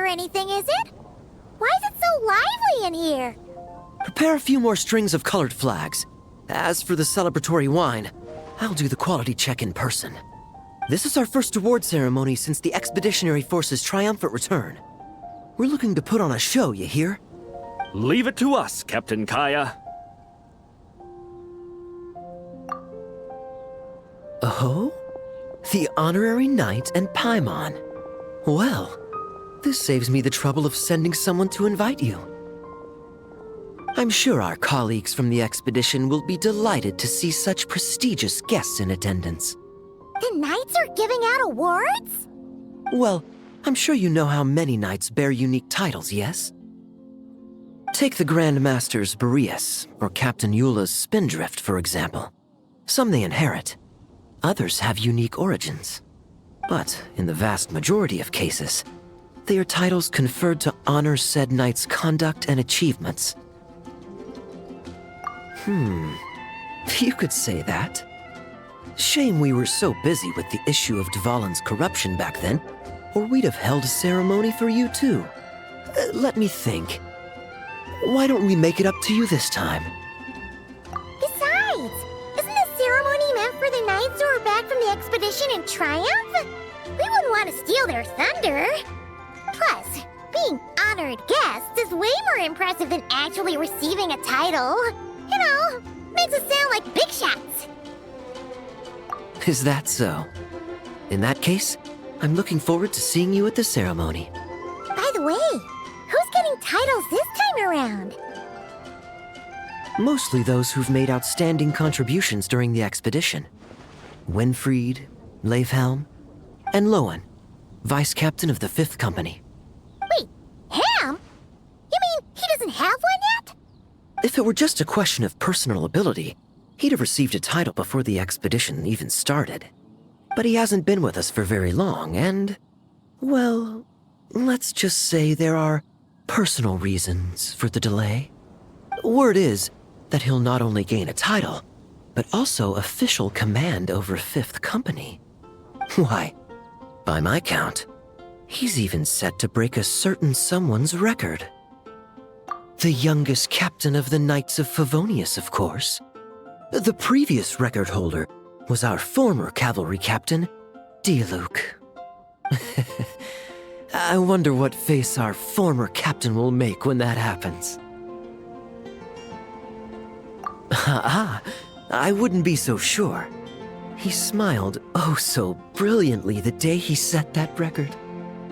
or anything, is it? Why is it so lively in here? Prepare a few more strings of colored flags. As for the celebratory wine, I'll do the quality check in person. This is our first award ceremony since the Expeditionary Force's triumphant return. We're looking to put on a show, you hear? Leave it to us, Captain Kaya. Oh? The Honorary Knight and Paimon. Well, this saves me the trouble of sending someone to invite you. I'm sure our colleagues from the expedition will be delighted to see such prestigious guests in attendance. The knights are giving out awards? Well, I'm sure you know how many knights bear unique titles, yes? Take the Grand Masters Boreas or Captain Eula's Spindrift, for example. Some they inherit. Others have unique origins. But in the vast majority of cases, they are titles conferred to honor said knight's conduct and achievements. You could say that. Shame we were so busy with the issue of Dvalin's corruption back then, or we'd have held a ceremony for you too. Let me think. Why don't we make it up to you this time? Besides, isn't this ceremony meant for the knights who are back from the expedition in triumph? We wouldn't want to steal their thunder. Plus, being honored guests is way more impressive than actually receiving a title. You know, makes us sound like big shots. Is that so? In that case, I'm looking forward to seeing you at the ceremony. By the way, who's getting titles this time around? Mostly those who've made outstanding contributions during the expedition. Winfried, Leifhelm, and Lohen, Vice Captain of the 5th Company. Wait, him? You mean he doesn't have one yet? If it were just a question of personal ability, he'd have received a title before the expedition even started. But he hasn't been with us for very long, and, well, let's just say there are personal reasons for the delay. Word is that he'll not only gain a title, but also official command over 5th Company. Why, by my count, he's even set to break a certain someone's record. The youngest captain of the Knights of Favonius, of course. The previous record holder was our former cavalry captain, Diluc. I wonder what face our former captain will make when that happens. I wouldn't be so sure. He smiled oh so brilliantly the day he set that record.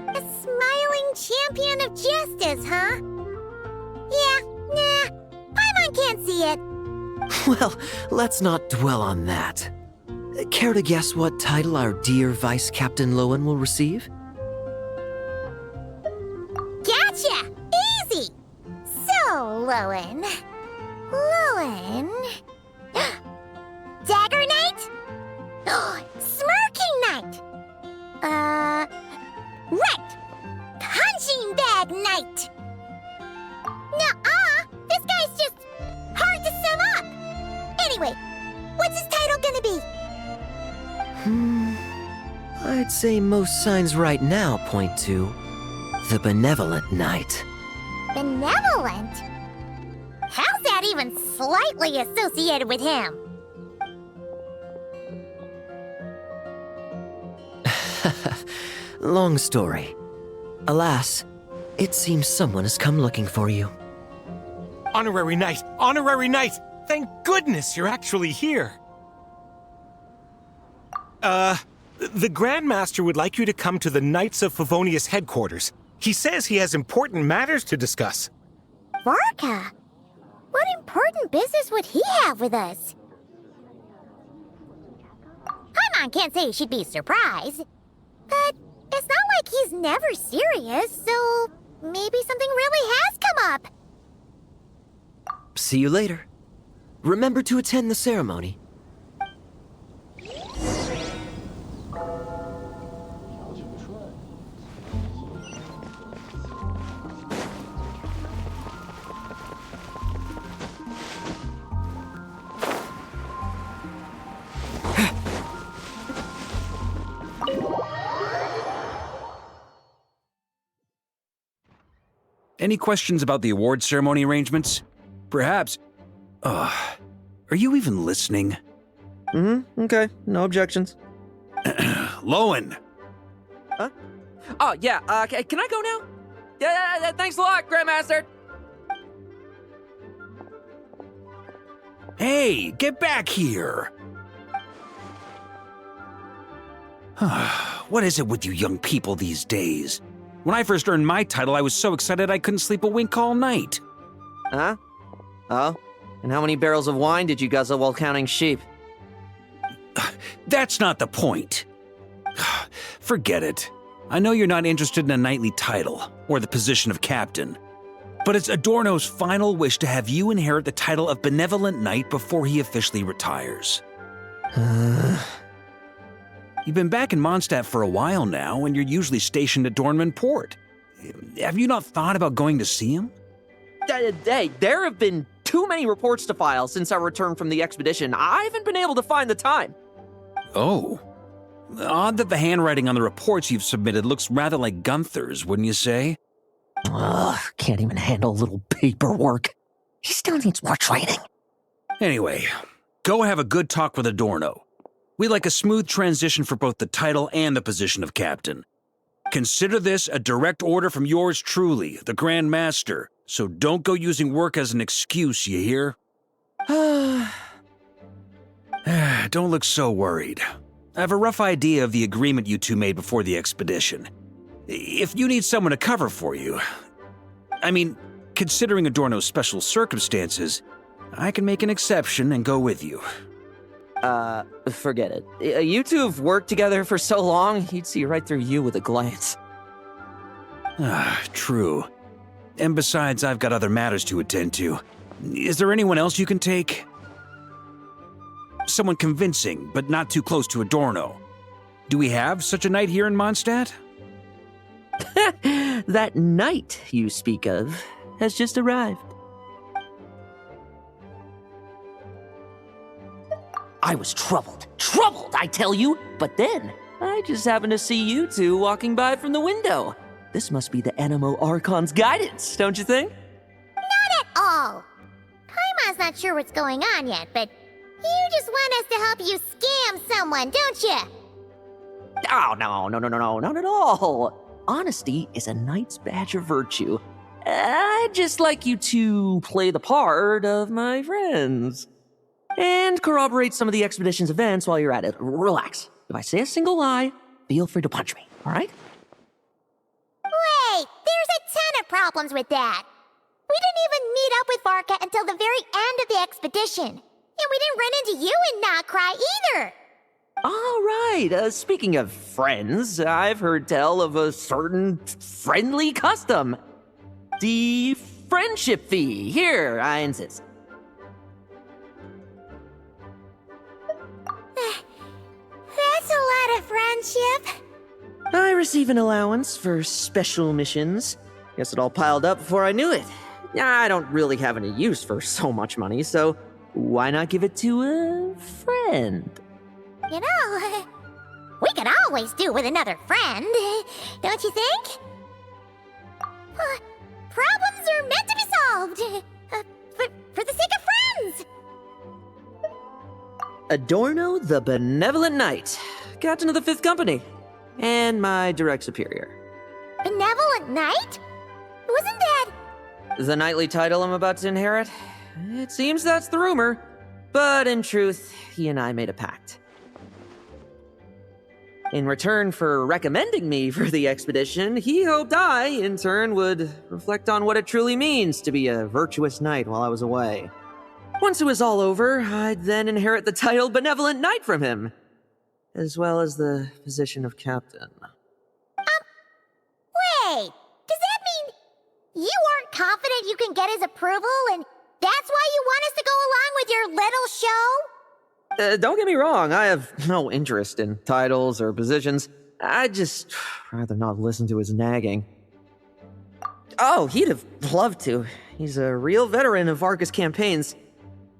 A smiling champion of justice, huh? Yeah, nah, Paimon can't see it. Well, let's not dwell on that. Care to guess what title our dear Vice Captain Lohen will receive? Gotcha! Easy! So, Lohen... Dagger Knight? Smirking Knight! Right! Punching Bag Knight! Nuh-uh! This guy's just hard to sum up! Anyway, what's his title gonna be? I'd say most signs right now point to the Benevolent Knight. Benevolent? How's that even slightly associated with him? Long story. Alas, it seems someone has come looking for you. Honorary Knight! Honorary Knight! Thank goodness you're actually here! The Grand Master would like you to come to the Knights of Favonius headquarters. He says he has important matters to discuss. Varka? What important business would he have with us? Paimon can't say she'd be surprised. But it's not like he's never serious, so maybe something really has come up. See you later. Remember to attend the ceremony. Any questions about the award ceremony arrangements? Perhaps... are you even listening? Okay. No objections. Lohen! Oh, yeah, can I go now? Yeah, thanks a lot, Grandmaster! Hey, get back here! What is it with you young people these days? When I first earned my title, I was so excited I couldn't sleep a wink all night. Huh? Oh? And how many barrels of wine did you guzzle while counting sheep? That's not the point. Forget it. I know you're not interested in a knightly title, or the position of captain. But it's Adorno's final wish to have you inherit the title of Benevolent Knight before he officially retires. You've been back in Mondstadt for a while now, and you're usually stationed at Dornman Port. Have you not thought about going to see him? Hey, there have been too many reports to file since our return from the expedition. I haven't been able to find the time. Oh. Odd that the handwriting on the reports you've submitted looks rather like Gunther's, wouldn't you say? Ugh, can't even handle a little paperwork. He still needs more training. Anyway, go have a good talk with Adorno. We'd like a smooth transition for both the title and the position of captain. Consider this a direct order from yours truly, the Grand Master, so don't go using work as an excuse, you hear? Don't look so worried. I have a rough idea of the agreement you two made before the expedition. If you need someone to cover for you, considering Adorno's special circumstances, I can make an exception and go with you. Forget it. You two have worked together for so long, he'd see right through you with a glance. True. And besides, I've got other matters to attend to. Is there anyone else you can take? Someone convincing, but not too close to Adorno. Do we have such a knight here in Mondstadt? That knight you speak of has just arrived. I was troubled, I tell you, but then I just happened to see you two walking by from the window. This must be the Animo Archon's guidance, don't you think? Not at all. Paimon's not sure what's going on yet, but you just want us to help you scam someone, don't you? Oh, no, not at all. Honesty is a knight's badge of virtue. I'd just like you to play the part of my friends. And corroborate some of the expedition's events while you're at it. Relax. If I say a single lie, feel free to punch me, all right? Wait, there's a ton of problems with that. We didn't even meet up with Varka until the very end of the expedition. And we didn't run into you in Nocry either. All right, speaking of friends, I've heard tell of a certain friendly custom. The friendship fee. Here, I insist. That's a lot of friendship. I receive an allowance for special missions. Guess it all piled up before I knew it. I don't really have any use for so much money, so why not give it to a friend? You know, we could always do with another friend, don't you think? Problems are meant to be solved, for the sake of friends. Adorno the Benevolent Knight, Captain of the 5th Company, and my direct superior. Benevolent Knight? Wasn't that... The knightly title I'm about to inherit? It seems that's the rumor, but in truth, he and I made a pact. In return for recommending me for the expedition, he hoped I, in turn, would reflect on what it truly means to be a virtuous knight while I was away. Once it was all over, I'd then inherit the title Benevolent Knight from him, as well as the position of captain. Wait, does that mean you aren't confident you can get his approval, and that's why you want us to go along with your little show? Don't get me wrong, I have no interest in titles or positions. I'd just rather not listen to his nagging. Oh, he'd have loved to. He's a real veteran of Varka's campaigns.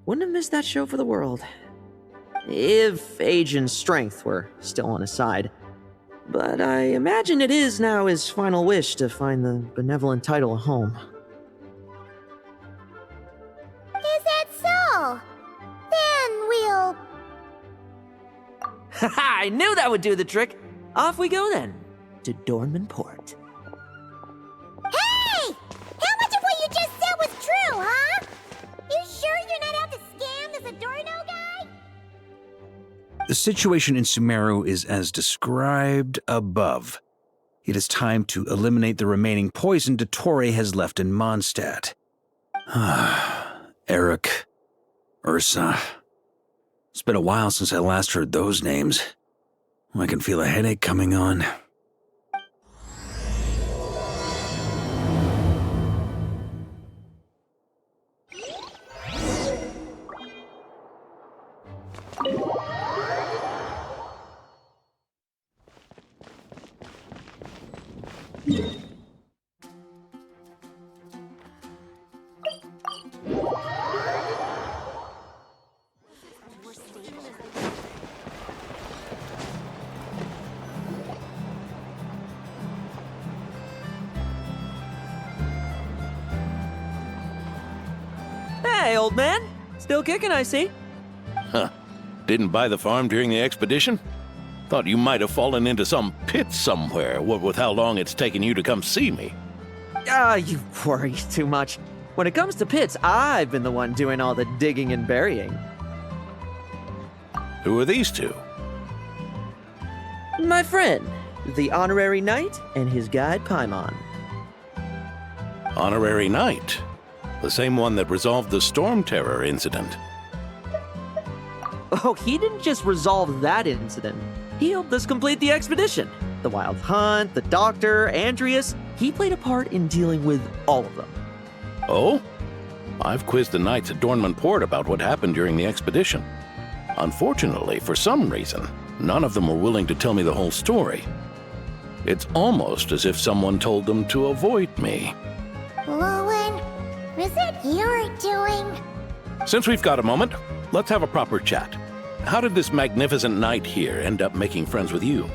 Wouldn't have missed that show for the world. If age and strength were still on his side. but I imagine it is now his final wish to find the benevolent title a home. Is that so? Then we'll... I knew that would do the trick! Off we go then, to Dornman Port. Hey! How much of what you just said was true, huh? You sure you're not out to scam this Adorno guy? The situation in Sumeru is as described above. It is time to eliminate the remaining poison Dottore has left in Mondstadt. Eric, Ursa. It's been a while since I last heard those names. I can feel a headache coming on. Hey, old man! Still kicking, I see. Huh. Didn't buy the farm during the expedition? Thought you might have fallen into some pit somewhere, what with how long it's taken you to come see me. You worry too much. When it comes to pits, I've been the one doing all the digging and burying. Who are these two? My friend, the honorary knight, and his guide Paimon. Honorary Knight. The same one that resolved the Storm Terror incident. Oh, he didn't just resolve that incident. He helped us complete the expedition. The Wild Hunt, the Doctor, Andreas. He played a part in dealing with all of them. Oh? I've quizzed the knights at Dornman Port about what happened during the expedition. Unfortunately, for some reason, none of them were willing to tell me the whole story. It's almost as if someone told them to avoid me. Lohen, was it your doing? Since we've got a moment, let's have a proper chat. How did this magnificent knight here end up making friends with you?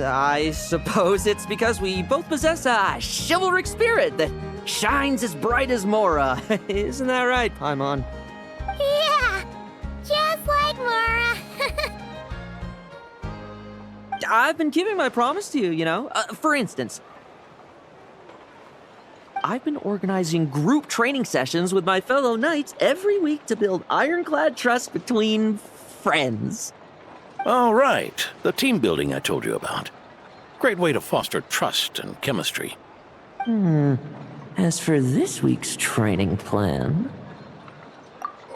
I suppose it's because we both possess a chivalric spirit that shines as bright as Mora. Isn't that right, Paimon? Yeah, just like Mara. I've been keeping my promise to you, you know. For instance, I've been organizing group training sessions with my fellow knights every week to build ironclad trust between friends. Oh, right. The team building I told you about. Great way to foster trust and chemistry. As for this week's training plan...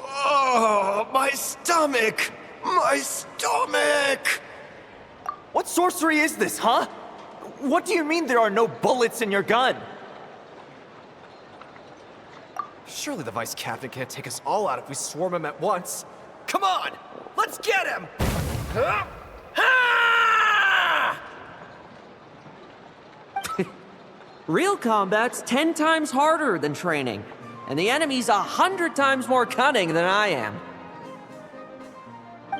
Oh, my stomach! My stomach! What sorcery is this, huh? What do you mean there are no bullets in your gun? Surely the vice captain can't take us all out if we swarm him at once. Come on! Let's get him! Huh? Ah! Real combat's 10 times harder than training, and the enemy's 100 times more cunning than I am.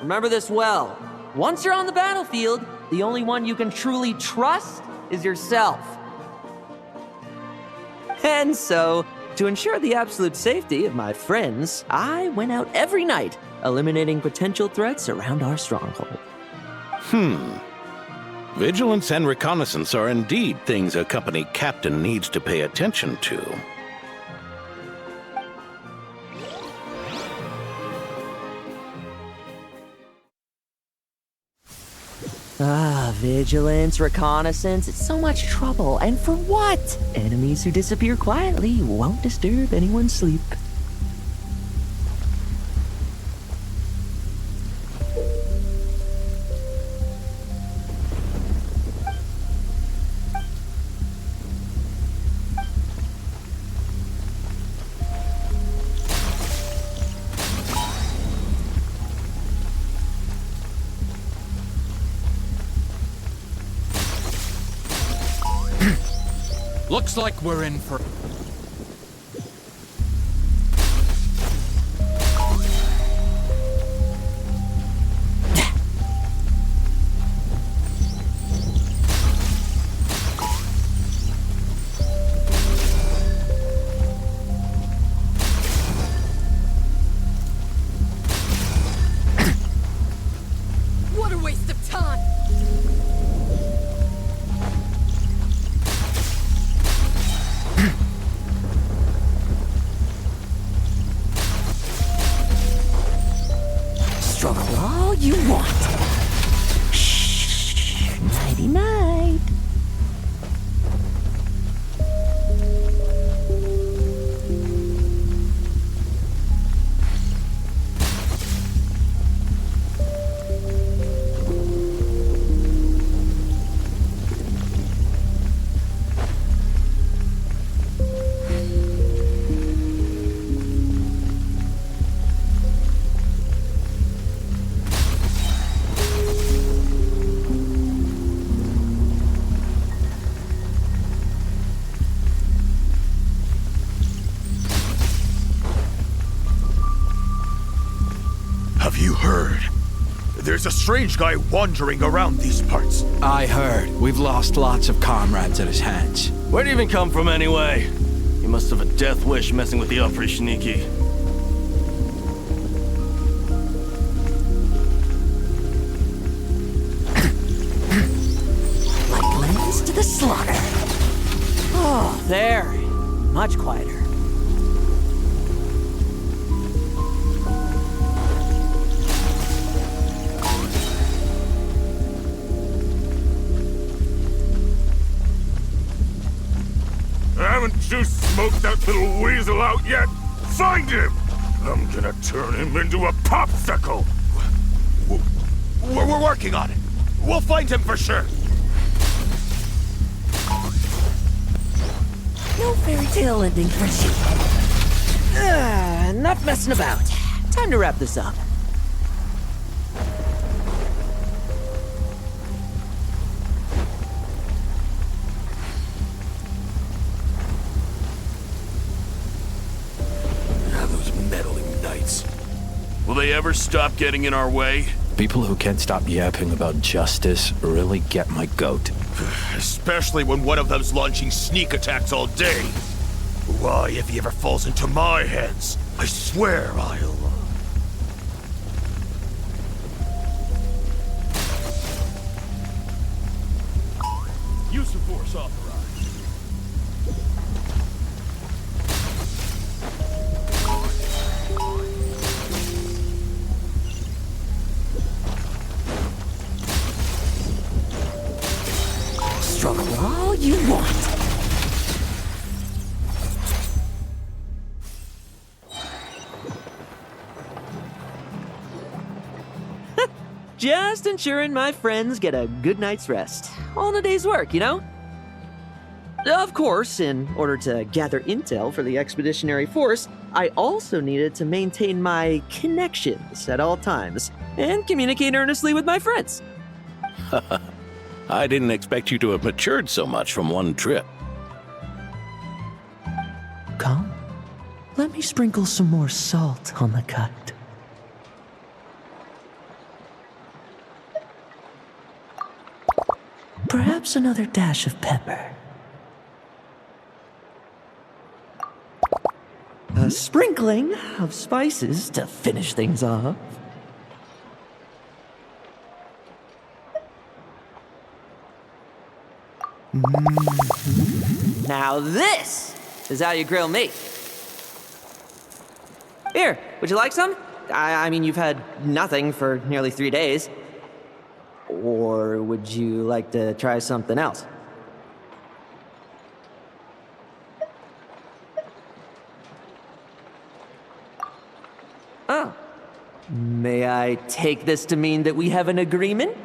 Remember this well. Once you're on the battlefield, the only one you can truly trust is yourself. And so, to ensure the absolute safety of my friends, I went out every night, eliminating potential threats around our stronghold. Vigilance and reconnaissance are indeed things a company captain needs to pay attention to. Vigilance, reconnaissance, it's so much trouble. And for what? Enemies who disappear quietly won't disturb anyone's sleep. Looks like we're in for... There's a strange guy wandering around these parts. I heard. We've lost lots of comrades at his hands. Where'd he even come from anyway? He must have a death wish messing with the Oprishniki. Like lambs to the slaughter. Oh, there. Much quieter. Haven't you smoked that little weasel out yet? Find him! I'm gonna turn him into a popsicle! We're working on it. We'll find him for sure. No fairy tale ending for you. Enough messing about. Time to wrap this up. Those meddling knights. Will they ever stop getting in our way? People who can't stop yapping about justice really get my goat. Especially when one of them's launching sneak attacks all day. Why, if he ever falls into my hands, I swear I'll... Use of force authorized. Struggle all you want. Just ensuring my friends get a good night's rest. All in a day's work, you know? Of course, in order to gather intel for the expeditionary force, I also needed to maintain my connections at all times and communicate earnestly with my friends. I didn't expect you to have matured so much from one trip. Come, let me sprinkle some more salt on the cut. Perhaps another dash of pepper. A sprinkling of spices to finish things off. Now this is how you grill me. Here, would you like some? I mean, you've had nothing for nearly 3 days. Or would you like to try something else? Oh. May I take this to mean that we have an agreement?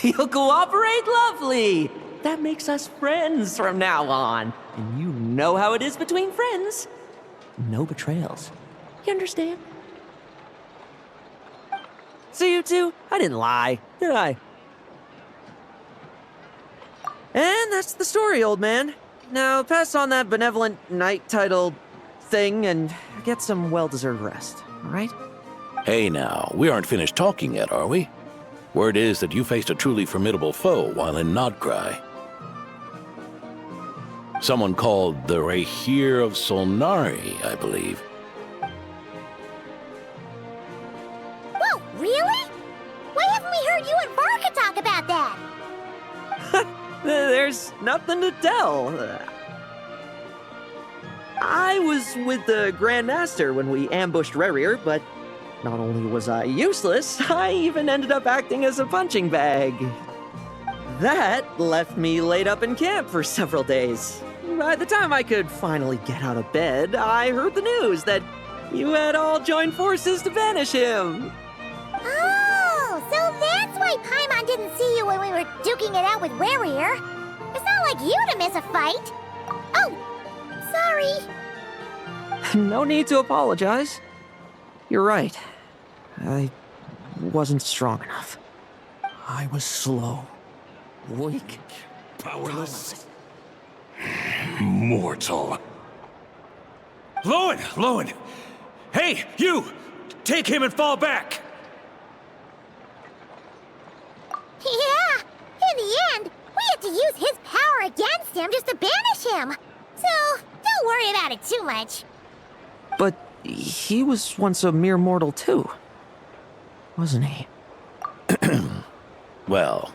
You'll cooperate? Lovely! That makes us friends from now on. And you know how it is between friends. No betrayals. You understand? So you two, I didn't lie, did I? And that's the story, old man. Now pass on that benevolent knight title thing and get some well-deserved rest, all right? Hey now, we aren't finished talking yet, are we? Word is that you faced a truly formidable foe while in Nodgrai. Someone called the Rahir of Solnari, I believe. Whoa, really? Why haven't we heard you and Varka talk about that? There's nothing to tell. I was with the Grand Master when we ambushed Rerir, but not only was I useless, I even ended up acting as a punching bag. That left me laid up in camp for several days. By the time I could finally get out of bed, I heard the news that you had all joined forces to banish him. Oh, so that's why Paimon didn't see you when we were duking it out with Rerir. It's not like you to miss a fight. Oh, sorry. No need to apologize. You're right. I wasn't strong enough. I was slow, weak, Powerless. Mortal. Lohen! Hey, you! Take him and fall back! against him just to banish him. So, don't worry about it too much. But he was once a mere mortal too, wasn't he? Well,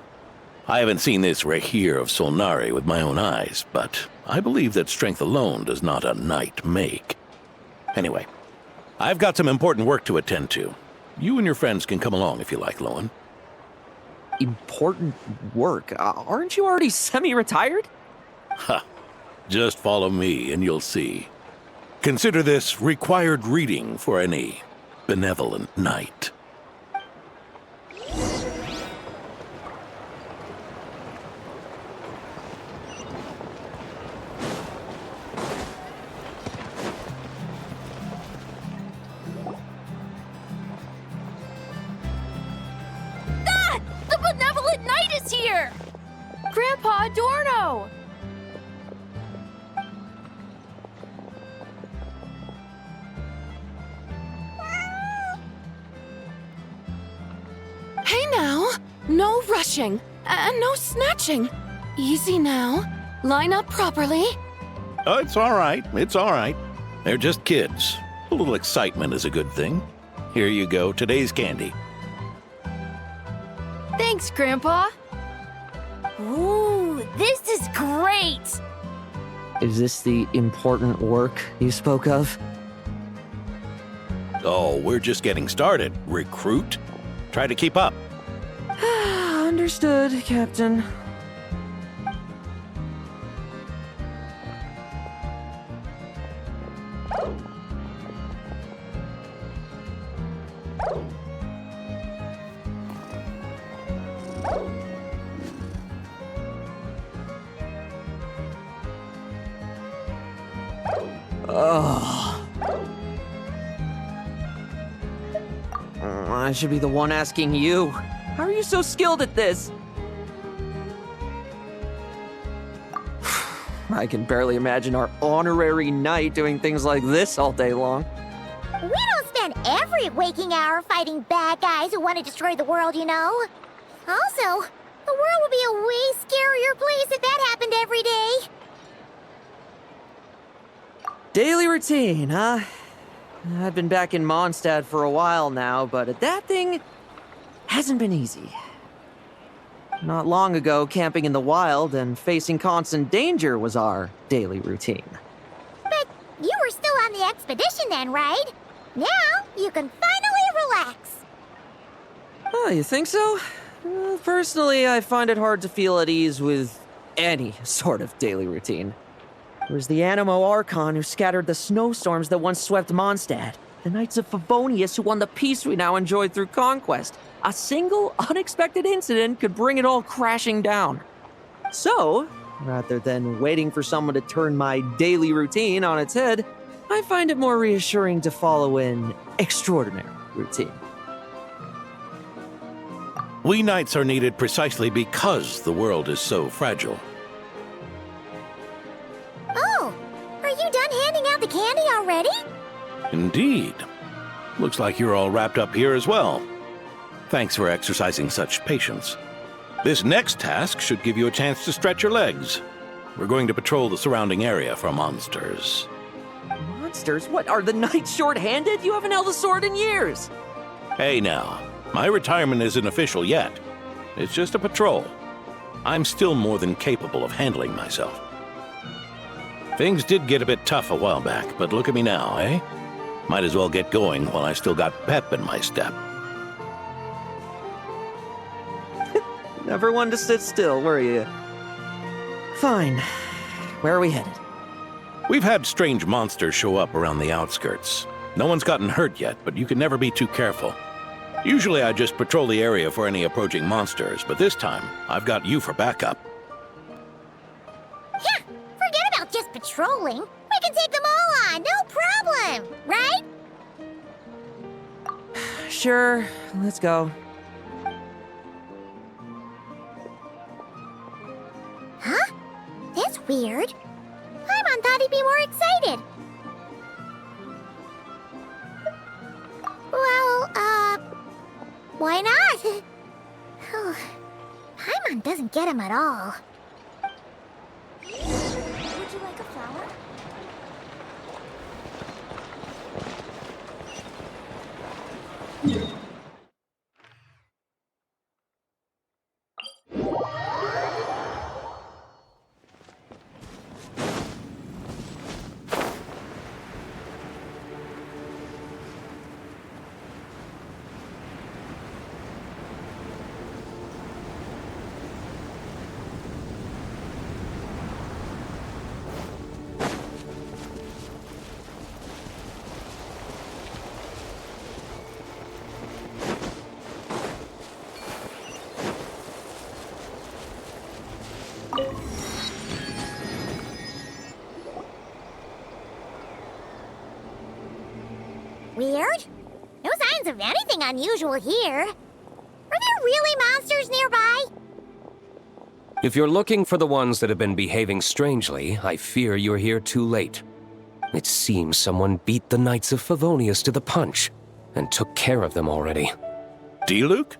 I haven't seen this Rahir of Solnari with my own eyes, but I believe that strength alone does not a knight make. Anyway, I've got some important work to attend to. You and your friends can come along if you like, Lohen. Important work? Aren't you already semi-retired? Ha! Just follow me and you'll see. Consider this required reading for any benevolent knight. The benevolent knight is here! Grandpa Adorno! Hey now! No rushing, and no snatching. Easy now. Line up properly. Oh, it's all right. It's all right. They're just kids. A little excitement is a good thing. Here you go, today's candy. Thanks, Grandpa. Ooh, this is great! Is this the important work you spoke of? Oh, we're just getting started. Recruit? Try to keep up. Understood, Captain. I should be the one asking you. How are you so skilled at this? I can barely imagine our honorary knight doing things like this all day long. We don't spend every waking hour fighting bad guys who want to destroy the world, you know. Also, the world would be a way scarier place if that happened every day. Daily routine, huh? I've been back in Mondstadt for a while now, but that thing hasn't been easy. Not long ago, camping in the wild and facing constant danger was our daily routine. But you were still on the expedition then, right? Now you can finally relax. Oh, you think so? Personally, I find it hard to feel at ease with any sort of daily routine. It was the Animo Archon who scattered the snowstorms that once swept Mondstadt. The Knights of Favonius who won the peace we now enjoy through conquest. A single, unexpected incident could bring it all crashing down. So, rather than waiting for someone to turn my daily routine on its head, I find it more reassuring to follow an extraordinary routine. We knights are needed precisely because the world is so fragile. Oh, are you done handing out the candy already? Indeed. Looks like you're all wrapped up here as well. Thanks for exercising such patience. This next task should give you a chance to stretch your legs. We're going to patrol the surrounding area for monsters. Monsters? What, are the knights short-handed? You haven't held a sword in years. Hey now, my retirement isn't official yet. It's just a patrol. I'm still more than capable of handling myself. Things did get a bit tough a while back, but look at me now, eh? Might as well get going while I still got pep in my step. Never one to sit still, were you? Fine. Where are we headed? We've had strange monsters show up around the outskirts. No one's gotten hurt yet, but you can never be too careful. Usually I just patrol the area for any approaching monsters, but this time I've got you for backup. Yeah, forget about just patrolling. We can take them all on, no problem, right? Sure, let's go. Huh? That's weird. Paimon thought he'd be more excited. Well, why not? Paimon doesn't get him at all. Weird. No signs of anything unusual here. Are there really monsters nearby? If you're looking for the ones that have been behaving strangely, I fear you're here too late. It seems someone beat the Knights of Favonius to the punch and took care of them already. D-Luke?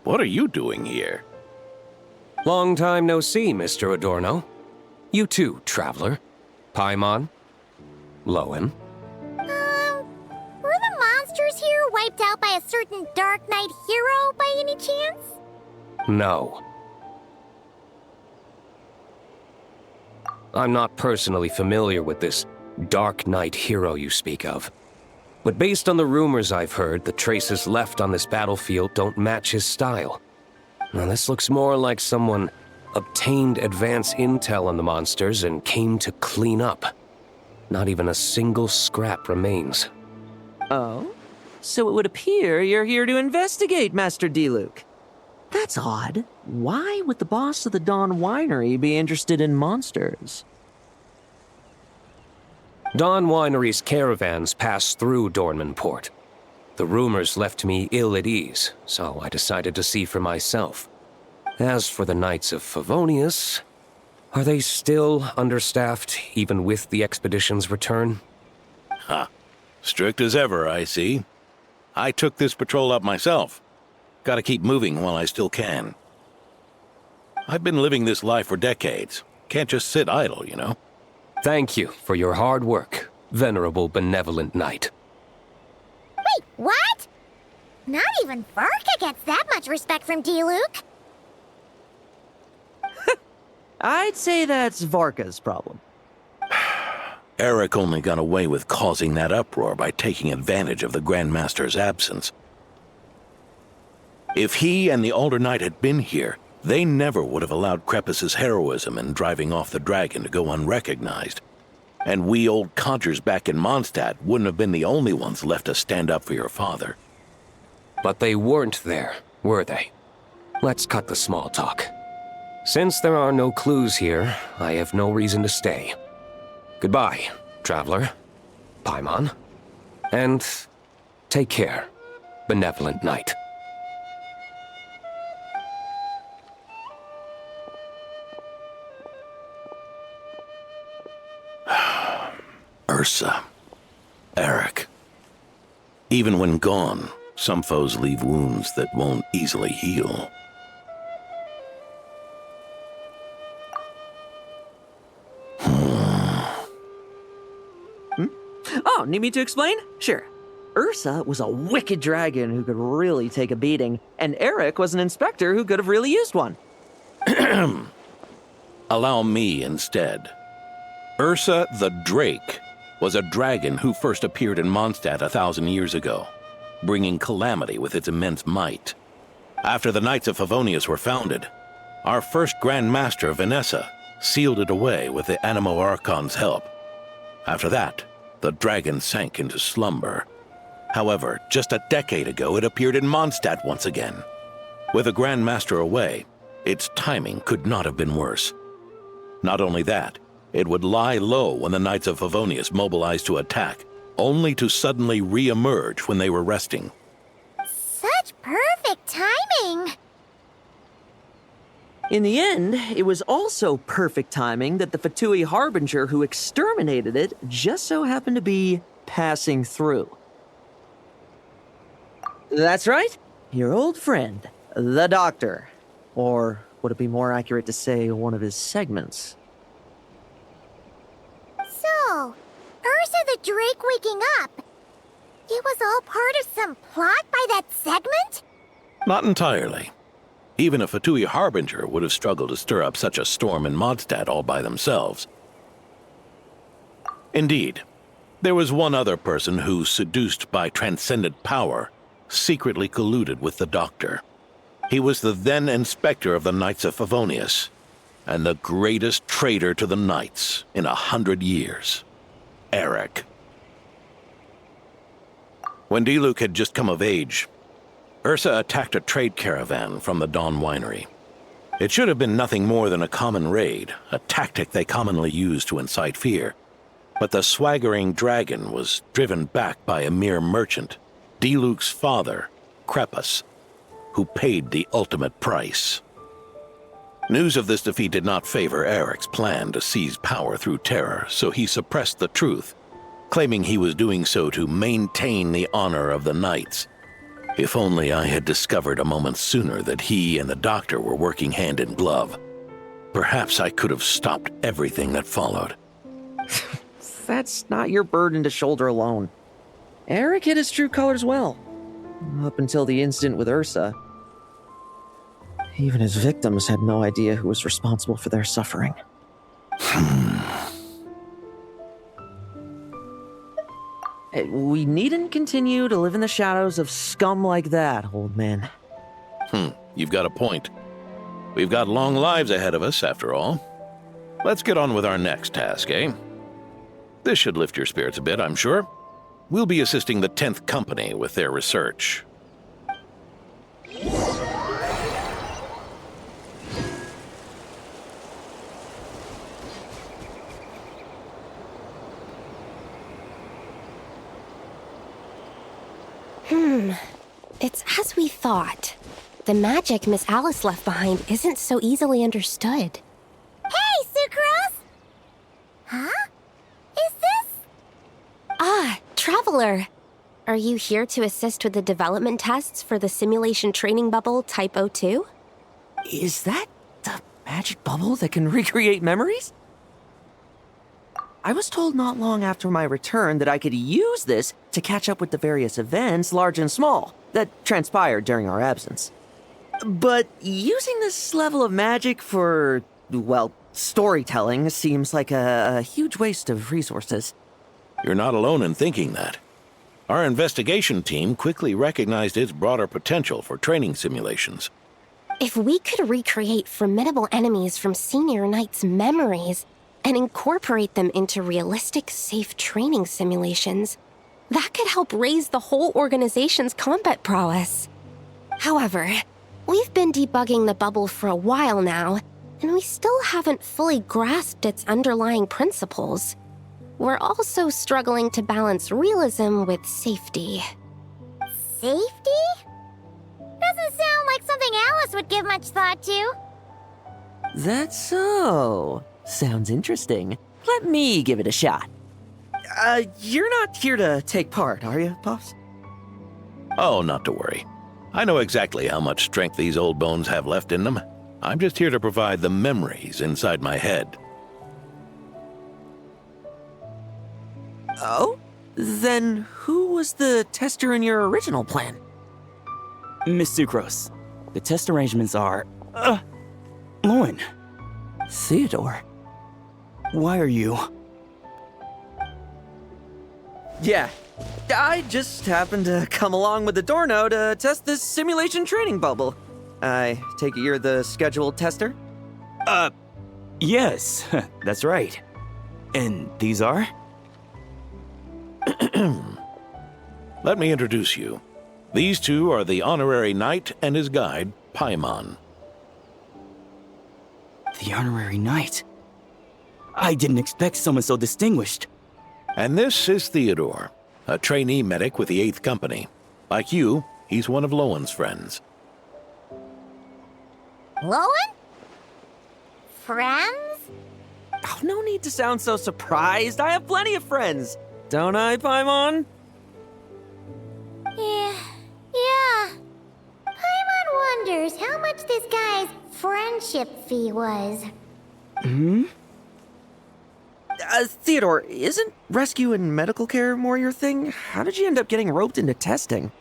What are you doing here? Long time no see, Mr. Adorno. You too, traveler. Paimon? Lohen? Were the monsters here wiped out by a certain Dark Knight hero by any chance? No. I'm not personally familiar with this Dark Knight hero you speak of. But based on the rumors I've heard, the traces left on this battlefield don't match his style. Now this looks more like someone obtained advance intel on the monsters and came to clean up. Not even a single scrap remains. Oh? So it would appear you're here to investigate, Master D-Luke. That's odd. Why would the boss of the Dawn Winery be interested in monsters? Dawn Winery's caravans pass through Dornman Port. The rumors left me ill at ease, so I decided to see for myself. As for the Knights of Favonius, are they still understaffed, even with the expedition's return? Ha. Strict as ever, I see. I took this patrol up myself. Gotta keep moving while I still can. I've been living this life for decades. Can't just sit idle, you know? Thank you for your hard work, venerable benevolent knight. Wait, what? Not even Varka gets that much respect from D-Luke. I'd say that's Varka's problem. Eric only got away with causing that uproar by taking advantage of the Grandmaster's absence. If he and the Alder Knight had been here, they never would have allowed Krepus's heroism in driving off the dragon to go unrecognized. And we old codgers back in Mondstadt wouldn't have been the only ones left to stand up for your father. But they weren't there, were they? Let's cut the small talk. Since there are no clues here, I have no reason to stay. Goodbye, traveler, Paimon, and take care, benevolent knight. Ursa. Eric. Even when gone, some foes leave wounds that won't easily heal. Oh, need me to explain? Sure. Ursa was a wicked dragon who could really take a beating, and Eric was an inspector who could have really used one. Allow me instead. Ursa the Drake was a dragon who first appeared in Mondstadt 1,000 years ago, bringing calamity with its immense might. After the Knights of Favonius were founded, our first Grand Master, Vanessa, sealed it away with the Animo Archon's help. After that, the dragon sank into slumber. However, just a decade ago, it appeared in Mondstadt once again. With the Grand Master away, its timing could not have been worse. Not only that, it would lie low when the Knights of Favonius mobilized to attack, only to suddenly re-emerge when they were resting. Such perfect timing! In the end, it was also perfect timing that the Fatui Harbinger who exterminated it just so happened to be passing through. That's right, your old friend, the Doctor. Or would it be more accurate to say one of his segments? So, Ursa the Drake waking up. It was all part of some plot by that segment? Not entirely. Even a Fatui Harbinger would have struggled to stir up such a storm in Mondstadt all by themselves. Indeed, there was one other person who, seduced by transcendent power, secretly colluded with the Doctor. He was the then Inspector of the Knights of Favonius, and the greatest traitor to the Knights in 100 years, Eric. When D-Luke had just come of age, Ursa attacked a trade caravan from the Dawn Winery. It should have been nothing more than a common raid, a tactic they commonly use to incite fear. But the swaggering dragon was driven back by a mere merchant, Diluc's father, Crepus, who paid the ultimate price. News of this defeat did not favor Eric's plan to seize power through terror, so he suppressed the truth, claiming he was doing so to maintain the honor of the knights. If only I had discovered a moment sooner that he and the doctor were working hand in glove. Perhaps I could have stopped everything that followed. That's not your burden to shoulder alone. Eric hid his true colors well. Up until the incident with Ursa. Even his victims had no idea who was responsible for their suffering. We needn't continue to live in the shadows of scum like that, old man. You've got a point. We've got long lives ahead of us, after all. Let's get on with our next task, eh? This should lift your spirits a bit, I'm sure. We'll be assisting the 10th Company with their research. It's as we thought. The magic Miss Alice left behind isn't so easily understood. Hey, Sucrose! Huh? Is this? Ah, Traveler. Are you here to assist with the development tests for the simulation training bubble Type 02? Is that the magic bubble that can recreate memories? I was told not long after my return that I could use this to catch up with the various events, large and small, that transpired during our absence. But using this level of magic for, well, storytelling seems like a huge waste of resources. You're not alone in thinking that. Our investigation team quickly recognized its broader potential for training simulations. If we could recreate formidable enemies from Senior Knight's memories and incorporate them into realistic, safe training simulations, that could help raise the whole organization's combat prowess. However, we've been debugging the bubble for a while now, and we still haven't fully grasped its underlying principles. We're also struggling to balance realism with safety. Safety? Doesn't sound like something Alice would give much thought to. That's so. Sounds interesting. Let me give it a shot. You're not here to take part, are you, Puffs? Oh, not to worry. I know exactly how much strength these old bones have left in them. I'm just here to provide the memories inside my head. Oh? Then who was the tester in your original plan? Miss Sucrose, the test arrangements are... Lohen. Theodore. Why are you... Yeah, I just happened to come along with the Dorno to test this simulation training bubble. I take it you're the scheduled tester? Yes, that's right. And these are? Let me introduce you. These two are the honorary knight and his guide, Paimon. The honorary knight? I didn't expect someone so distinguished. And this is Theodore, a trainee medic with the 8th Company. Like you, he's one of Lohen's friends. Lohen? Friends? Oh, no need to sound so surprised. I have plenty of friends. Don't I, Paimon? Yeah. Paimon wonders how much this guy's friendship fee was. Theodore, isn't rescue and medical care more your thing? How did you end up getting roped into testing?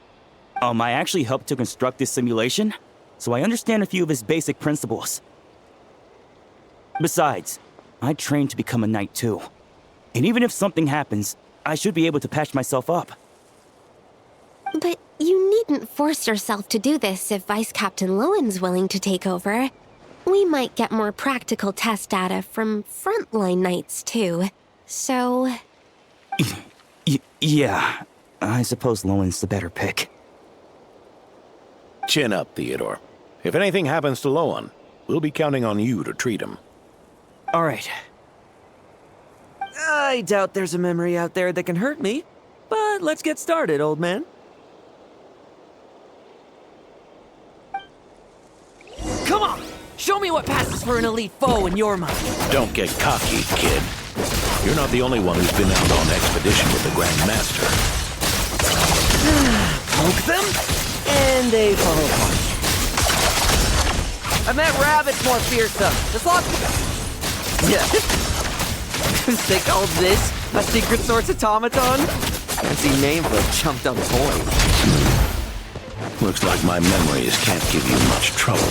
I actually helped to construct this simulation, so I understand a few of his basic principles. Besides, I trained to become a knight too. And even if something happens, I should be able to patch myself up. But you needn't force yourself to do this if Vice Captain Lowen's willing to take over. We might get more practical test data from frontline knights too, so... Yeah, I suppose Lowen's the better pick. Chin up, Theodore. If anything happens to Lohen, we'll be counting on you to treat him. All right. I doubt there's a memory out there that can hurt me. But let's get started, old man. Come on! Show me what passes for an elite foe in your mind. Don't get cocky, kid. You're not the only one who's been out on expedition with the Grand Master. Poke them, and they fall apart. I met rabbits more fearsome. Just lost. Yeah. They called this a secret source automaton? Fancy name for a chumped up toy. Looks like my memories can't give you much trouble.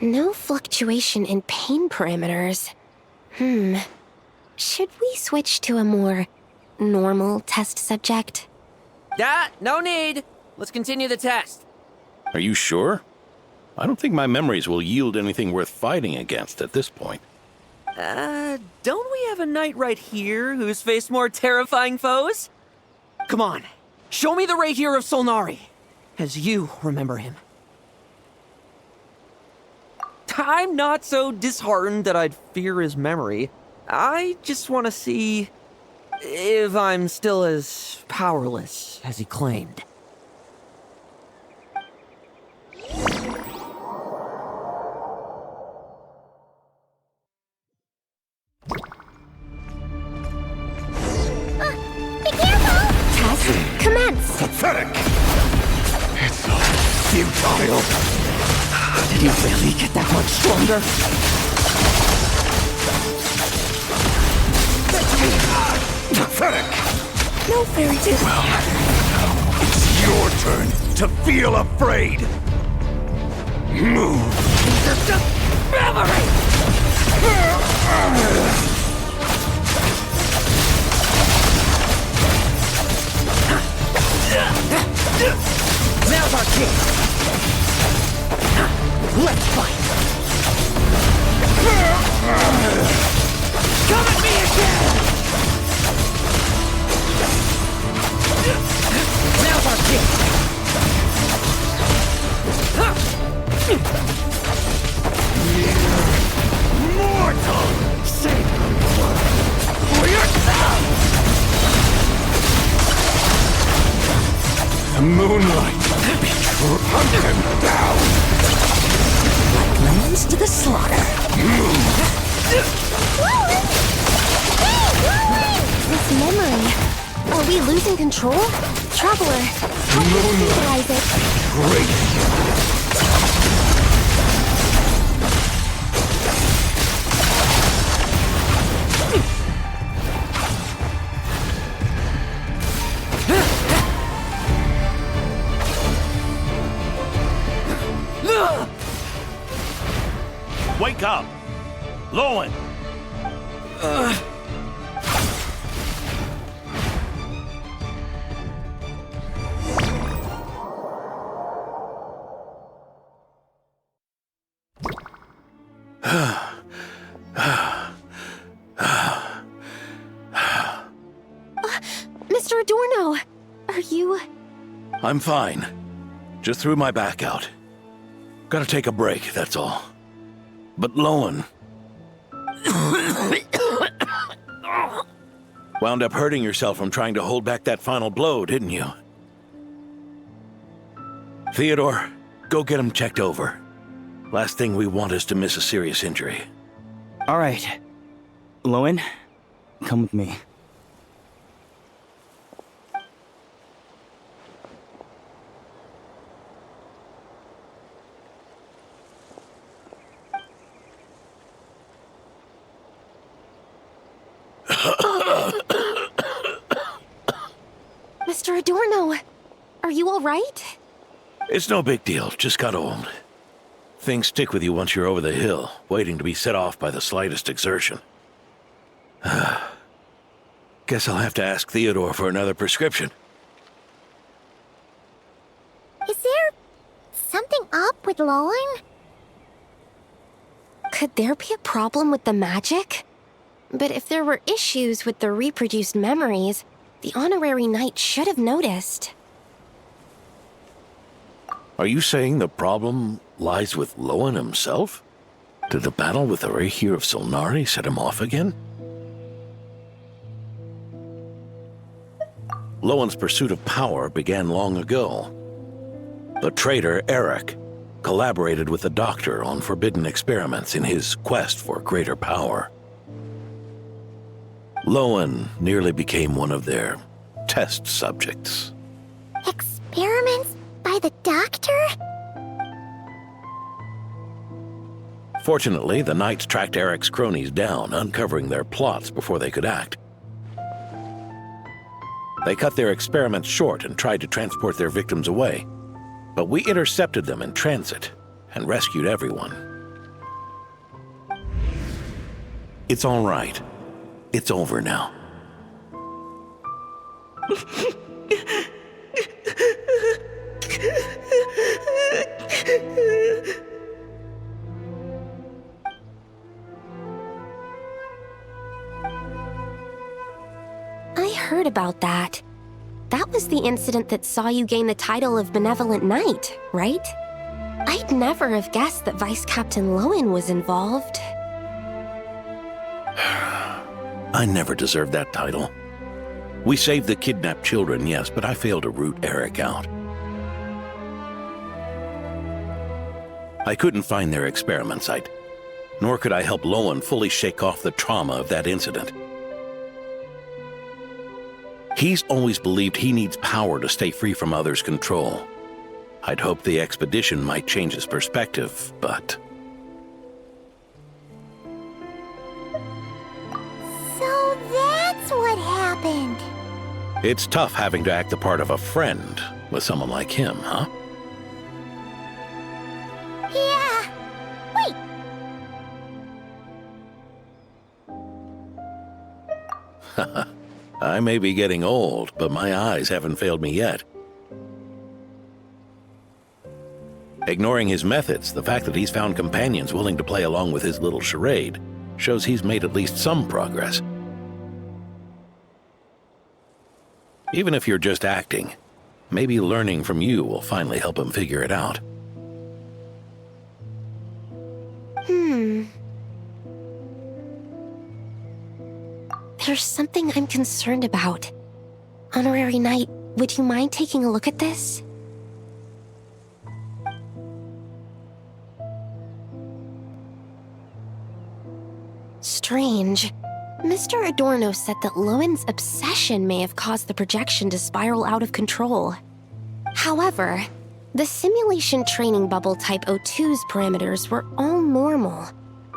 No fluctuation in pain parameters. Should we switch to a more normal test subject? No need. Let's continue the test. Are you sure? I don't think my memories will yield anything worth fighting against at this point. Don't we have a knight right here who's faced more terrifying foes? Come on, show me the Rahier of Solnari, as you remember him. I'm not so disheartened that I'd fear his memory. I just want to see if I'm still as powerless as he claimed. Be careful! Test commence! Pathetic! It's all futile. Did he really get that much stronger? Pathetic! No fairy tale. Well, now it's your turn to feel afraid. Move. These are just memories! Now's our chance. Let's fight. Come at me again. Now's our chance. Mortal! Save the world for yourself! The moonlight! Hunt him down! Like lambs to the slaughter. This memory. Are we losing control? Traveler, help me stabilize it. Great! Wake up! Lohen! Mr. Adorno, are you... I'm fine. Just threw my back out. Gotta take a break, that's all. But Lohen... wound up hurting yourself from trying to hold back that final blow, didn't you? Theodore, go get him checked over. Last thing we want is to miss a serious injury. All right. Lohen, come with me. Mr. Adorno, are you all right? It's no big deal, just got old. Things stick with you once you're over the hill, waiting to be set off by the slightest exertion. Guess I'll have to ask Theodore for another prescription. Is there something up with Lohen? Could there be a problem with the magic? But if there were issues with the reproduced memories, the honorary knight should have noticed. Are you saying the problem lies with Lohen himself? Did the battle with the Reikir of Solnari set him off again? Lohen's pursuit of power began long ago. The traitor Eric collaborated with the Doctor on forbidden experiments in his quest for greater power. Lohen nearly became one of their test subjects. Experiments by the Doctor? Fortunately, the Knights tracked Eric's cronies down, uncovering their plots before they could act. They cut their experiments short and tried to transport their victims away, but we intercepted them in transit and rescued everyone. It's all right. It's over now. I heard about that. That was the incident that saw you gain the title of Benevolent Knight, right? I'd never have guessed that Vice Captain Lohen was involved. I never deserved that title. We saved the kidnapped children, yes, but I failed to root Eric out. I couldn't find their experiment site, nor could I help Lohen fully shake off the trauma of that incident. He's always believed he needs power to stay free from others' control. I'd hoped the expedition might change his perspective, but... So that's what happened. It's tough having to act the part of a friend with someone like him, huh? Yeah. Wait. I may be getting old, but my eyes haven't failed me yet. Ignoring his methods, the fact that he's found companions willing to play along with his little charade shows he's made at least some progress. Even if you're just acting, maybe learning from you will finally help him figure it out. There's something I'm concerned about. Honorary Knight, would you mind taking a look at this? Strange. Mr. Adorno said that Lohen's obsession may have caused the projection to spiral out of control. However, the simulation training bubble type O2's parameters were all normal.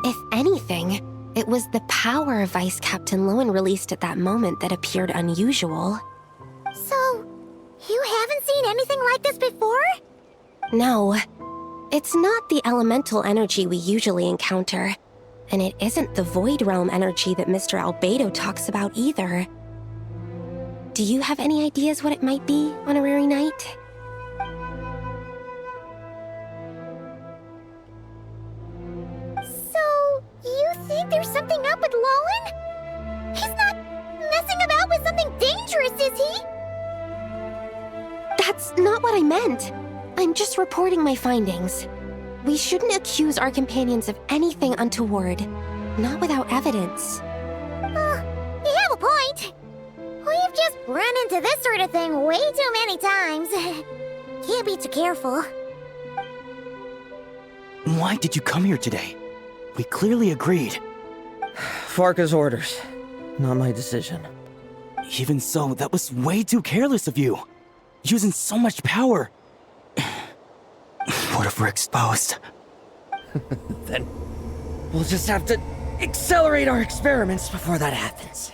If anything, it was the power Vice Captain Lohen released at that moment that appeared unusual. So, you haven't seen anything like this before? No. It's not the elemental energy we usually encounter, and it isn't the Void Realm energy that Mr. Albedo talks about either. Do you have any ideas what it might be, Honorary Knight? You think there's something up with Lohen? He's not messing about with something dangerous, is he? That's not what I meant. I'm just reporting my findings. We shouldn't accuse our companions of anything untoward. Not without evidence. You have a point. We've just run into this sort of thing way too many times. Can't be too careful. Why did you come here today? We clearly agreed. Farka's orders. Not my decision. Even so, that was way too careless of you. Using so much power. What if we're exposed? Then we'll just have to accelerate our experiments before that happens.